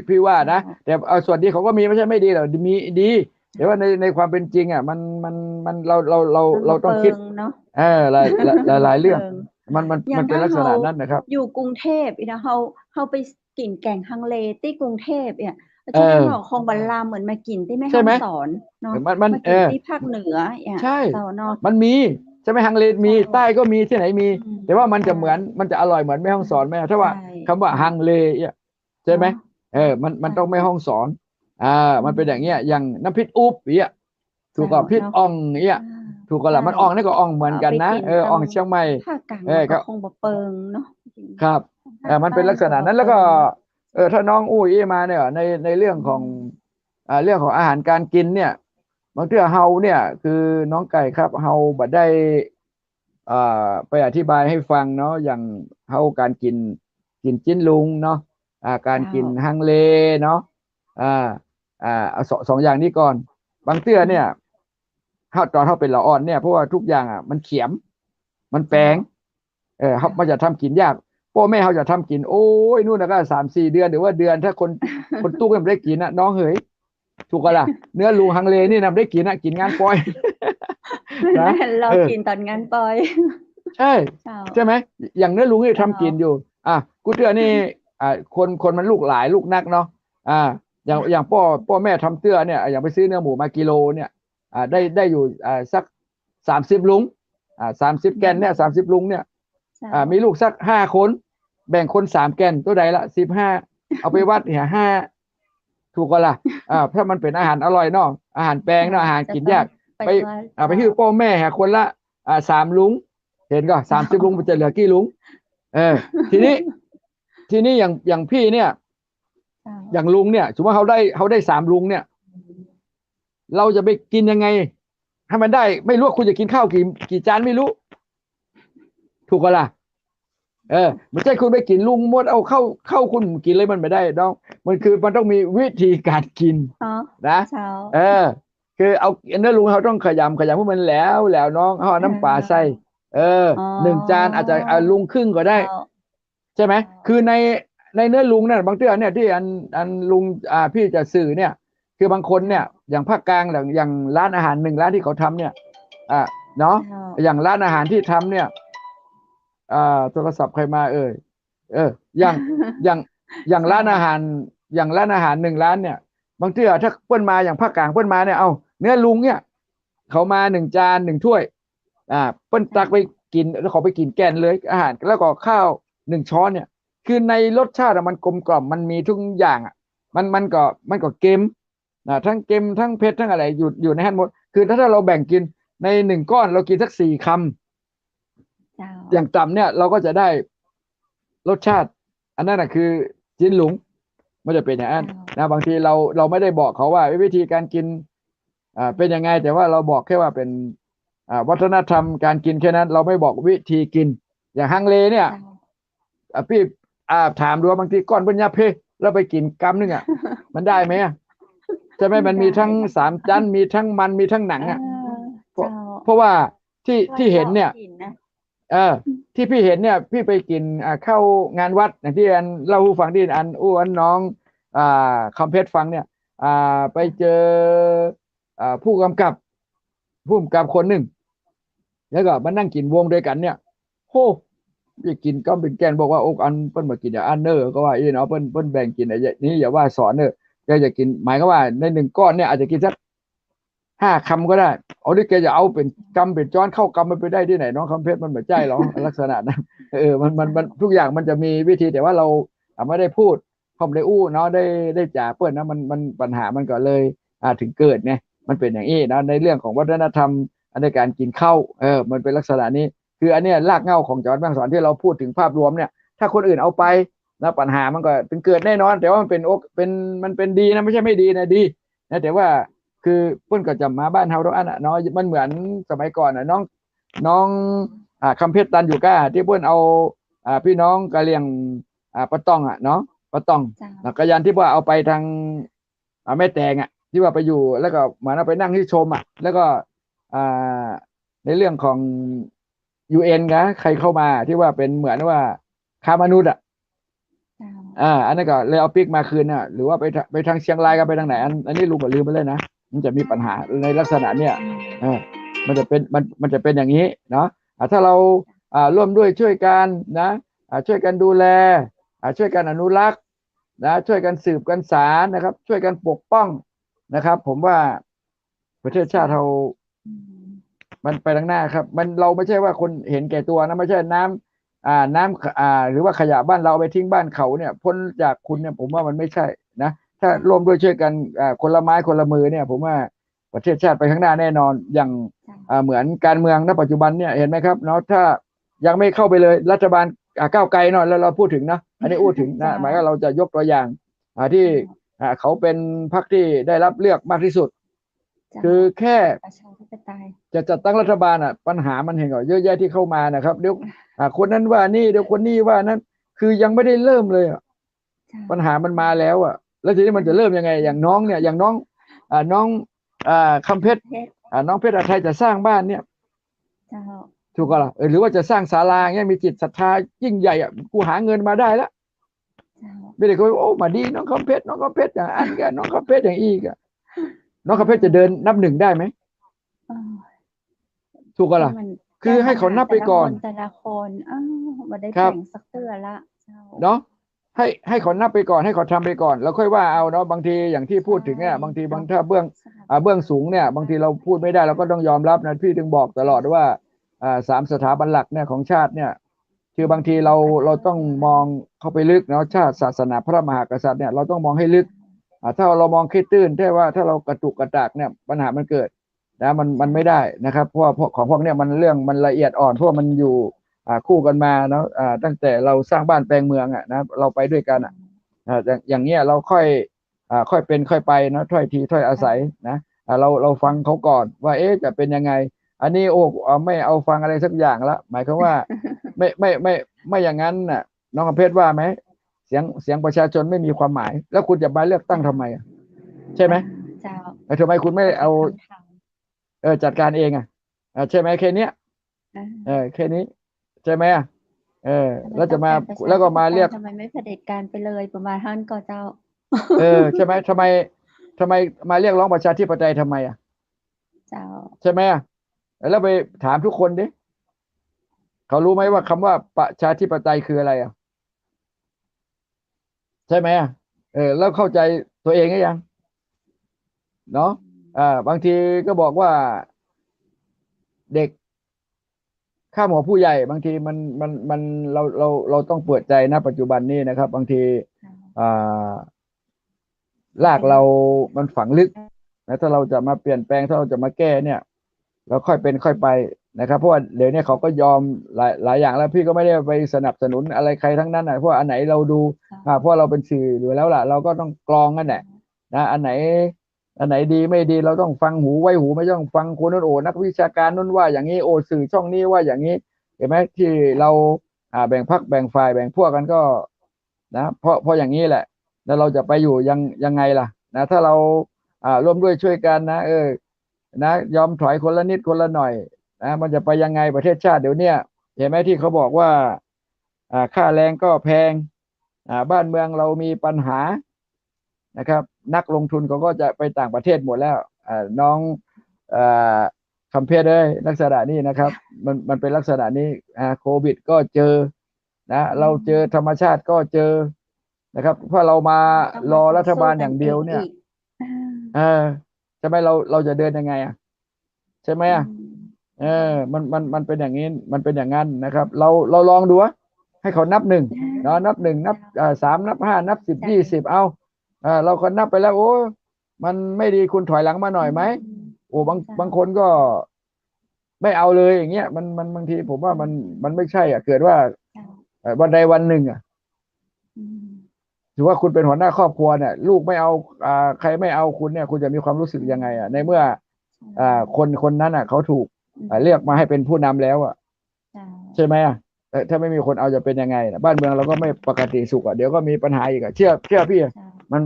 พี่ว่านะแต่ส่วนดีเขาก็มีไม่ใช่ไม่ดีหรอกมีดีแต่ว่าในความเป็นจริงมันเราต้องคิดหลายเรื่องมันเป็นลักษณะนั้นนะครับอยู่กรุงเทพนะเขาไปกินแกงฮังเลที่กรุงเทพเนี่ยใช่หรอคงบัลลาเหมือนมากินที่แม่ฮ่องสอนเนาะมันที่ภาคเหนือใช่มันมีใช่ไหมฮังเลมีใต้ก็มีที่ไหนมีแต่ว่ามันจะเหมือนมันจะอร่อยเหมือนแม่ฮ่องสอนไหมถ้าว่าคำว่าฮังเลใช่ไหมมันต้องแม่ฮ่องสอนมันเป็นอย่างเงี้ยอย่างน้ำพริกอุ๊บถูกกับพริกอ่อง ถูกก็ละมันอ่องนี่ก็อ่องเหมือนกันนะอ่องเชียงใหม่ภาคกลางมันก็คงบ่เปิงเนาะครับมันเป็นลักษณะนั้นแล้วก็ถ้าน้องอู้อี้มาเนี่ยในเรื่องของเรื่องของอาหารการกินเนี่ยบางทีเฮาเนี่ยคือน้องไก่ครับเฮาบัดได้ไปอธิบายให้ฟังเนาะอย่างเฮาการกินจิ้นลุงเนาะการกินฮังเลเนาะเอาสองอย่างนี้ก่อนบางเตื้อเนี่ยตอนเขาเป็นละอ่อนเนี่ยเพราะว่าทุกอย่างมันเขียมมันแปลงเขามันจะทำกินยากพ่อแม่เขาจะทำกินโอ้ยนู่นนะก็3-4 เดือนหรือว่าเดือนถ้าคนตู้ก็ไม่ได้กินน้องเฮ้ยถูกกันล่ะเนื้อลุงฮังเลนี่นำได้กินกินงานปอยนะเรากินตอนงานปอยใช่ไหมอย่างเนื้อลุงนี่ทำกินอยู่กูเตื้อนี่คนมันลูกหลายลูกนักเนาะอย่างพ่อแม่ทำเตื้อเนี่ยอย่างไปซื้อเนื้อหมูมากิโลเนี่ยได้อยู่สัก30 ลุง30 แกนเนี่ย30 ลุงเนี่ยมีลูกสัก5 คนแบ่งคน3 แกนตัวใดละ15เอาไปวัดเนี่ย5ถูกก็ล่ะถ้ามันเป็นอาหารอร่อยเนาะอาหารแปลงเนาะอาหารกินยากไปหิ้วพ่อแม่คนละ3 ลุงเห็นก็30 ลุงมันจะเหลือกี่ลุงทีนี้อย่างพี่เนี่ยอย่างลุงเนี่ยสมมติว่าเขาได้3 ลุงเนี่ยเราจะไปกินยังไงให้มันได้ไม่รู้คุณจะกินข้าวกี่จานไม่รู้ถูกก็ล่ะไม่ใช่คุณไปกินลุงหมดเอาเข้าคุณกินเลยมันไม่ได้ดองมันต้องมีวิธีการกินนะคือเอาเนื้อลุงเขาต้องขยำพวกมันแล้วน้องเอาน้ำปลาใส่1 จานอาจจะลุงครึ่งก็ได้ใช่ไหมคือในเนื้อลุงเนี่ยบางเตื้อเนี่ยที่อันลุงพี่จะสื่อเนี่ยคือบางคนเนี่ยอย่างภาคกลางอย่างร้านอาหาร1 ร้านที่เขาทำเนี่ยเนาะอย่างร้านอาหารที่ทำเนี่ยโทรศัพท์ใครมาอย่างร้านอาหาร1 ร้านเนี่ยบางทีถ้าเปิ้นมาอย่างภาคกลางเปิ้นมาเนี่ยเอาเนื้อลุงเนี่ยเขามา1 จาน 1 ถ้วยเปิ้นตักไปกินแล้วเขาไปกินแกนเลยอาหารแล้วก็ข้าว1 ช้อนเนี่ยคือในรสชาติมันกลมกล่อมมันมีทุกอย่างมันก็เค็มทั้งเค็มทั้งเผ็ดทั้งอะไรอยู่ในนั้นหมดคือถ้าเราแบ่งกินใน1 ก้อนเรากินสัก4 คำอย่างต่ำเนี่ยเราก็จะได้รสชาติอันนั้นคือจิ้นหลุงไม่จะเป็นอย่างนั้นบางทีเราไม่ได้บอกเขาว่าวิธีการกินเป็นยังไงแต่ว่าเราบอกแค่ว่าเป็นวัฒนธรรมการกินแค่นั้นเราไม่บอกวิธีกินอย่างฮังเลเนี่ยพี่ถามดูว่าบางทีก้อนปัญญาเพแล้วไปกินกำนึงมันได้ไหมใช่ไหมมันมีทั้ง3 ชั้นมีทั้งมันมีทั้งหนังเพราะว่าที่เห็นเนี่ยที่พี่เห็นเนี่ยพี่ไปกินเข้างานวัดอย่างที่เล่าฟังที่น้องคำเพชรฟังเนี่ยไปเจอผู้กำกับคนหนึ่งแล้วก็มานั่งกินวงด้วยกันเนี่ยโหจะกินก็เป็นแกนบอกว่าอันเปิ้นมากินอันเนอร์ก็ว่าเนาะเปิ้นแบ่งกินนี่อย่าว่าสอนเนอแกจะกินหมายก็ว่าใน1 ก้อนเนี่ยอาจจะกินสัก5 คำก็ได้ดิแกจะเอาเป็นกำเป็นจ้อนเข้ากำมันไปได้ที่ไหนน้องคำเพชรมันเหมือนใจหรอลักษณะนั้นมันทุกอย่างมันจะมีวิธีแต่ว่าเราไม่ได้พูดพร้อมได้เนาะได้จ่าเปิ้นนะมันปัญหามันก็เลยถึงเกิดไงมันเป็นอย่างนี้นะในเรื่องของวัฒนธรรมในการกินข้าวมันเป็นลักษณะนี้คืออันนี้รากเหง้าของจังหวัดแม่ฮ่องสอนที่เราพูดถึงภาพรวมเนี่ยถ้าคนอื่นเอาไปนะปัญหามันก็เป็นเกิดแน่นอนแต่ว่ามันเป็นดีนะไม่ใช่ไม่ดีนะดีนะแต่ว่าคือเพิ่นก็จะมาบ้านเฮาทุกอันเนาะมันเหมือนสมัยก่อนน้องคำเพชรตันอยู่ก้าที่เพิ่นเอาพี่น้องกะเหรี่ยงปะต้องเนาะปะต้องกะยันที่ว่าเอาไปทางแม่แตงที่ว่าไปอยู่แล้วก็เหมือนเอาไปนั่งที่ชมแล้วก็ในเรื่องของ UN นะใครเข้ามาที่ว่าเป็นเหมือนว่าค้ามนุษย์อันนั้นก็เลยเอาปิกมาคืนหรือว่าไปทางเชียงรายก็ไปทางไหนอันนี้ลุงก็ลืมไปเลยนะมันจะมีปัญหาในลักษณะเนี่ยมันจะเป็นอย่างนี้เนาะถ้าเราร่วมด้วยช่วยกันนะช่วยกันดูแลช่วยกันอนุรักษ์นะช่วยกันสืบกันสานนะครับช่วยกันปกป้องนะครับผมว่าประเทศชาติเรามันไปทางหน้าครับเราไม่ใช่ว่าคนเห็นแก่ตัวนะไม่ใช่น้ำหรือว่าขยะบ้านเราไปทิ้งบ้านเขาเนี่ยพ้นจากคุณเนี่ยผมว่ามันไม่ใช่นะถ้าร่วมด้วยช่วยกันคนละไม้คนละมือเนี่ยผมว่าประเทศชาติไปข้างหน้าแน่นอนอย่าง เหมือนการเมืองณปัจจุบันเนี่ยเห็นไหมครับเนาะถ้ายังไม่เข้าไปเลยรัฐบาลก้าวไกลเนาะแล้วเราพูดถึงนะอันนี้พูดถึงนะ เจ้า หมายว่าเราจะยกตัวอย่างที่ เจ้า เขาเป็นพรรคที่ได้รับเลือกมากที่สุด เจ้า คือแค่ ประชาธิปไตย จะจัดตั้งรัฐบาลปัญหามันเห็นก่อนเยอะแยะที่เข้ามานะครับเดี๋ยวคนนั้นว่านี่เดี๋ยวคนนี้ว่านั้นคือยังไม่ได้เริ่มเลย เจ้า ปัญหามันมาแล้วแล้วทีนี้มันจะเริ่มยังไงอย่างน้องเนี่ยอย่างน้องน้องคำเพชร เพชร น้องเพชรอาไทยจะสร้างบ้านเนี่ย เจ้า ถูกก็ล่ะหรือว่าจะสร้างศาลาเงี้ยมีจิตศรัทธายิ่งใหญ่กูหาเงินมาได้แล้ว เจ้า ไม่ได้คุยโอ้มาดีน้องคำเพชรน้องคำเพชรอย่างอันกันน้องคำเพชรอย่างอีกน้องคำเพชรจะเดินนับหนึ่งได้ไหม เออ ถูกก็ล่ะ มัน คือให้เขานับไปก่อน แต่ละคนมาได้ ครับ แข่งสักเตือละเจ้า เนาะให้เขานับไปก่อนให้เขาทำไปก่อนแล้วค่อยว่าเอาเนาะบางทีอย่างที่พูดถึงเนี่ยบางทีถ้าเบื้องสูงเนี่ยบางทีเราพูดไม่ได้เราก็ต้องยอมรับนะพี่ถึงบอกตลอดว่า3 สถาบันหลักเนี่ยของชาติเนี่ยคือบางทีเราต้องมองเข้าไปลึกเนาะชาติศาสนาพระมหากษัตริย์เนี่ยเราต้องมองให้ลึกถ้าเรามองแค่ตื้นแค่ว่าถ้าเรากระตุกกระตากเนี่ยปัญหามันเกิดนะมันไม่ได้นะครับเพราะว่าของพวกเนี่ยมันเรื่องมันละเอียดอ่อนเพราะมันอยู่คู่กันมาเนาะตั้งแต่เราสร้างบ้านแปลงเมืองนะเราไปด้วยกันอย่างเงี้ยเราค่อยเป็นค่อยไปนะถ้อยทีถ้อยอาศัยนะเราฟังเขาก่อนว่าจะเป็นยังไงอันนี้ไม่เอาฟังอะไรสักอย่างละหมายความว่าไม่อย่างนั้นน่ะน้องกำเพชรว่าไหมเสียงประชาชนไม่มีความหมายแล้วคุณจะมาเลือกตั้งทำไมใช่ไหม เจ้า ทำไมคุณไม่เอาจัดการเองใช่ไหมแค่เนี้ยแค่นี้ใช่ไหมแล้วจะมาแล้วก็มาเรียก ทำไมไม่เผด็จการไปเลยประมาณท่านก็เจ้า ใช่ไหมทำไมมาเรียกร้องประชาธิปไตยทำไมเจ้า ใช่ไหมแล้วไปถามทุกคนดิเขารู้ไหมว่าคำว่าประชาธิปไตยคืออะไรใช่ไหมแล้วเข้าใจตัวเองหรือยังเนาะบางทีก็บอกว่าเด็กข้ามหัวผู้ใหญ่บางทีมันเราต้องเปิดใจนะปัจจุบันนี้นะครับบางทีรากเรามันฝังลึกนะถ้าเราจะมาเปลี่ยนแปลงถ้าเราจะมาแก้เนี่ยเราค่อยเป็นค่อยไปนะครับเพราะว่าเดี๋ยวนี้เขาก็ยอมหลายอย่างแล้วพี่ก็ไม่ได้ไปสนับสนุนอะไรใครทั้งนั้นเพราะอันไหนเราดูเพราะเราเป็นสื่ออยู่แล้วล่ะเราก็ต้องกรองกันแหละนะอันไหนดีไม่ดีเราต้องฟังหูไว้หูไม่ต้องฟังคนนู้นนักวิชาการนู้นว่าอย่างนี้สื่อช่องนี้ว่าอย่างนี้เห็นไหมที่เราแบ่งพรรคแบ่งฝ่ายแบ่งพวกกันก็นะเพราะอย่างนี้แหละแล้วเราจะไปอยู่ยังไงล่ะนะถ้าเราร่วมด้วยช่วยกันนะนะยอมถอยคนละนิดคนละหน่อยนะมันจะไปยังไงประเทศชาติเดี๋ยวเนี้ยเห็นไหมที่เขาบอกว่าค่าแรงก็แพงบ้านเมืองเรามีปัญหานะครับนักลงทุนเขาก็จะไปต่างประเทศหมดแล้วน้องคำเพชรเลยลักษณะนี้นะครับมันเป็นลักษณะนี้โควิดก็เจอนะเราเจอธรรมชาติก็เจอนะครับเพราะเรามารอรัฐบาลอย่างเดียวเนี่ยใช่ไหมเราจะเดินยังไงใช่ไหมมันเป็นอย่างนี้มันเป็นอย่างนั้นนะครับเราลองดูให้เขานับหนึ่งเนาะนับหนึ่งนับ3นับ5นับ10 20เอาเราก็นับไปแล้วโอ้มันไม่ดีคุณถอยหลังมาหน่อยไหมบางคนก็ไม่เอาเลยอย่างเงี้ยมันบางทีผมว่ามันไม่ใช่เกิดว่าวันใดวันหนึ่งถือว่าคุณเป็นหัวหน้าครอบครัวเนี่ยลูกไม่เอาใครไม่เอาคุณเนี่ยคุณจะมีความรู้สึกยังไงในเมื่อคนนั้นเขาถูกเรียกมาให้เป็นผู้นำแล้วใช่ไหมถ้าไม่มีคนเอาจะเป็นยังไงบ้านเมืองเราก็ไม่ปกติสุขเดี๋ยวก็มีปัญหาอีกเชื่อพี่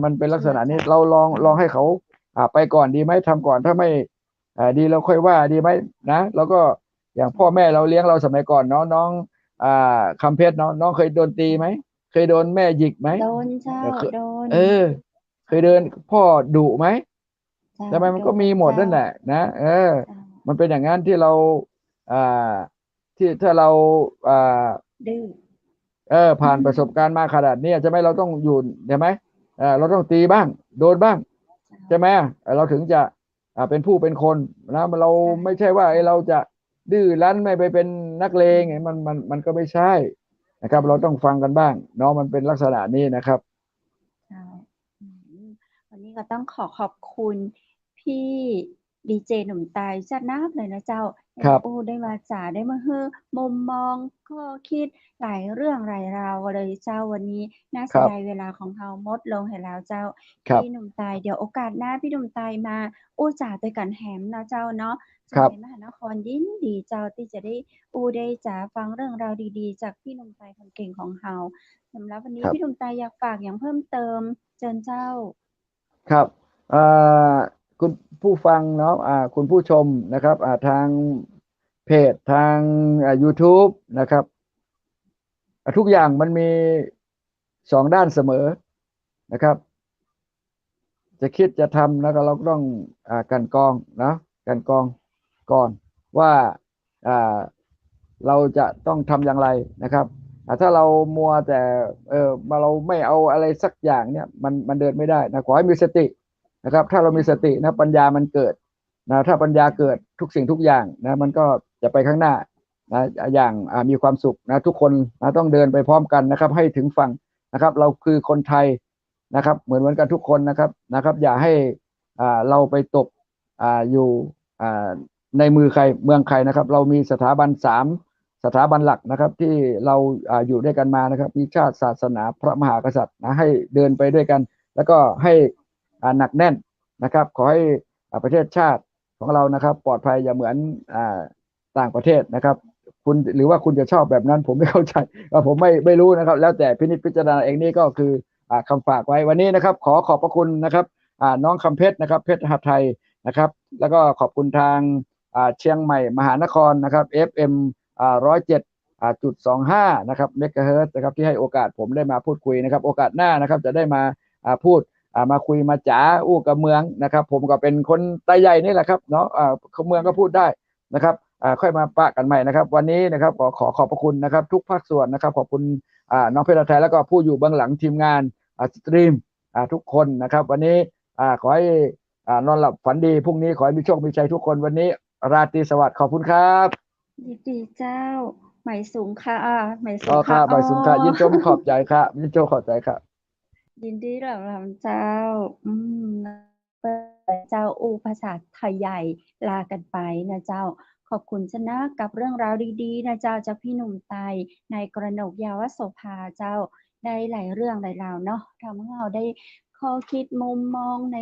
มันเป็นลักษณะนี้เราลองให้เขาไปก่อนดีไหมทำก่อนถ้าไม่ดีเราค่อยว่าดีไหมนะแล้วก็อย่างพ่อแม่เราเลี้ยงเราสมัยก่อนน้องคำเพชรน้องเคยโดนตีไหมเคยโดนแม่หยิกไหมโดนเจ้าโดนเคยเดินพ่อดุไหมทำไมมันก็มีหมดนั่นแหละนะมันเป็นอย่างนั้นที่เราที่ถ้าเราดื้อผ่านประสบการณ์มาขนาดนี้ใช่ไหมเราต้องอยู่ใช่ไหมเราต้องตีบ้างโดนบ้างใช่ไหมเราถึงจะเป็นผู้เป็นคนนะเราไม่ใช่ว่าเราจะดื้อรั้นไม่ไปเป็นนักเลงมันก็ไม่ใช่นะครับเราต้องฟังกันบ้างเนาะมันเป็นลักษณะนี้นะครับใช่วันนี้ก็ต้องขอบคุณพี่ ดีเจหนุ่มตายจัดนักเลยนะเจ้า ครับ โอ้ได้มาจ๋าได้มาเฮอมุมมองข้อคิดหลายเรื่องหลายราวเลยเจ้าวันนี้น่า ค เสี รั ย บ ดายเวลาของเราหมดลงเห็นแล้วเจ้า ครับ พี่หนุ่มตายเดี๋ยวโอกาสหน้าพี่หนุ่มตายมาอู้จ๋าด้วยกันแหมนะเจ้าเนาะ ครั ส บ มัยมหานครยินดีเจ้าที่จะได้อู้ได้จ๋าฟังเรื่องราวดีๆ จากพี่หนุ่มตายคนเก่งของเราสำหรับวันนี้ ครับ พี่หนุ่มตายอยากฝากอย่างเพิ่มเติมเชิญเจ้า ครับอ่าคุณผู้ฟังเนาะคุณผู้ชมนะครับทางเพจทางYouTube นะครับทุกอย่างมันมี2 ด้านเสมอนะครับ จะคิดจะทำแล้วก็เราก็ต้องกลั่นกรองนะกลั่นกรองก่อนว่าเราจะต้องทำอย่างไรนะครับถ้าเรามัวแต่เราไม่เอาอะไรสักอย่างเนี่ยมันเดินไม่ได้นะขอให้มีสตินะครับถ้าเรามีสตินะปัญญามันเกิดนะถ้าปัญญาเกิดทุกสิ่งทุกอย่างนะมันก็จะไปข้างหน้านะอย่างมีความสุขนะทุกคนนะต้องเดินไปพร้อมกันนะครับให้ถึงฝั่งนะครับเราคือคนไทยนะครับเหมือนกันทุกคนนะครับอย่าให้เราไปตกอยู่ในมือใครเมืองใครนะครับเรามีสถาบัน3 สถาบันหลักนะครับที่เราอยู่ด้วยกันมานะครับมีชาติศาสนาพระมหากษัตริย์นะให้เดินไปด้วยกัน แล้วก็ให้หนักแน่นนะครับขอให้ประเทศชาติของเรานะครับปลอดภัยอย่าเหมือนต่างประเทศนะครับคุณหรือว่าคุณจะชอบแบบนั้นผมไม่เข้าใจผมไม่รู้นะครับแล้วแต่พินิจพิจารณาเองนี่ก็คือคำฝากไว้วันนี้นะครับขอบพระคุณนะครับน้องคำเพชรนะครับเพชรหัตถ์ไทยนะครับแล้วก็ขอบคุณทางเชียงใหม่มหานครนะครับ FM 107.25นะครับเมกะเฮิรตซ์นะครับที่ให้โอกาสผมได้มาพูดคุยนะครับโอกาสหน้านะครับจะได้มาพูดมาคุยมาจ๋าอู้กับเมืองนะครับผมก็เป็นคนไต้ใหญ่นี่แหละครับเนาะเมืองก็พูดได้นะครับค่อยมาปะกันใหม่นะครับวันนี้นะครับขอขอบพระคุณนะครับทุกภาคส่วนนะครับขอบคุณน้องเพชรหัตถ์ไทยแล้วก็ผู้อยู่เบื้องหลังทีมงานสตรีมทุกคนนะครับวันนี้ขอให้นอนหลับฝันดีพรุ่งนี้ขอให้มีโชคมีชัยทุกคนวันนี้ราตรีสวัสดิ์ขอบคุณครับดีเจ้าไหมสูงค่ะไหมสู อ๋ ง อค ค่ะ รับใบสุนทรยินโจมขอบใจครับยินโจขอบใจครับ ยินดีเหล่าเจ้าเจ้าอูภาษาไทยใหญ่ลากันไปนะเจ้าขอบคุณชนะกับเรื่องราวดีๆนะเจ้าจากพี่หนุ่มไตในกรณกยาวโสภาเจ้าได้หลายเรื่องหลายราวเนาะทำให้เราได้ข้อคิดมุมมองใน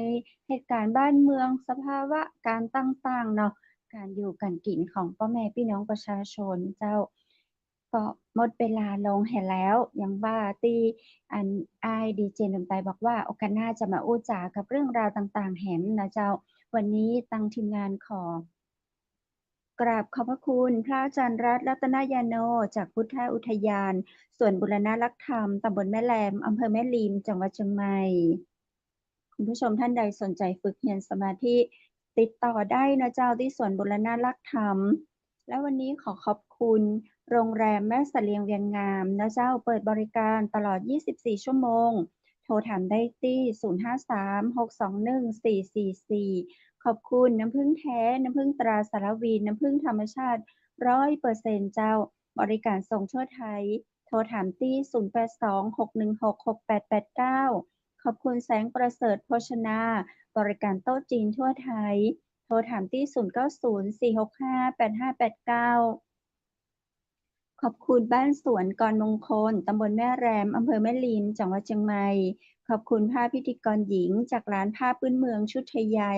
เหตุการณ์บ้านเมืองสภาวะการต่างๆเนาะการอยู่กันกินของพ่อแม่พี่น้องประชาชนเจ้าก็หมดเวลาลงเห็นแล้วยังว่าตีดีเจหนุ่มไตบอกว่าโอกาสหน้าจะมาอู้จ๋ากับเรื่องราวต่างๆแหมนะเจ้าวันนี้ตั้งทีมงานขอกราบขอบพระคุณพระอาจารย์รัตนยาโนจากพุทธอุทยานส่วนบุรณรักธรรมตำบลแม่แลมอำเภอแม่ริมจังหวัดเชียงใหม่คุณผู้ชมท่านใดสนใจฝึกเรียนสมาธิติดต่อได้นะเจ้าที่สวนบุรณรักธรรมและวันนี้ขอขอบคุณโรงแรมแม่เสลียงเวียงงามนะเจ้าเปิดบริการตลอด24ชั่วโมงโทรถามได้ที่053-621-444ขอบคุณน้ำผึ้งแท้น้ำผึ้งตราสารวีน้ำผึ้งธรรมชาติ 100% เจ้าบริการส่งทั่วไทยโทรถามที่082-616-6889ขอบคุณแสงประเสริฐโภชนาบริการโต๊ะจีนทั่วไทยโทรถามที่090-465-8589ขอบคุณบ้านสวนกรมงคลตำบลแม่แรมอำเภอแม่ริมจังหวัดเชียงใหม่ขอบคุณผ้าพิธีกรหญิงจากร้านผ้าพื้นเมืองชุดไทยใหญ่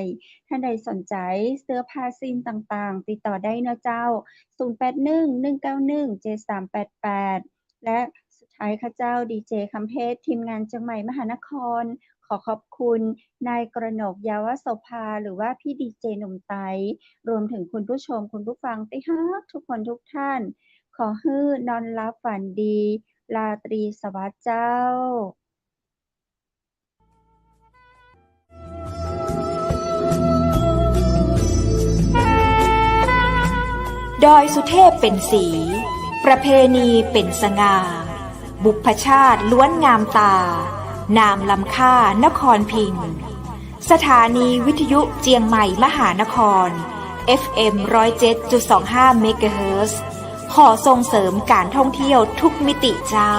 ท่านใดสนใจเสื้อผ้าซีนต่างๆติดต่อได้นะเจ้า0811917388และสุดท้ายค่ะเจ้าดีเจคำเพชรทีมงานเชียงใหม่มหานครขอขอบคุณนายกระหนกยาวโสภาหรือว่าพี่ดีเจหนุ่มไตรวมถึงคุณผู้ชมคุณผู้ฟังที่ฮักทุกคนทุกท่านขอให้นอนหลับฝันดีราตรีสวัสดิ์เจ้าดอยสุเทพเป็นสีประเพณีเป็นสง่าบุพชาติล้วนงามตานามลำค่านครพิงค์สถานีวิทยุเจียงใหม่มหานคร FM 107.25 เมกะเฮิรตซ์ขอส่งเสริมการท่องเที่ยวทุกมิติเจ้า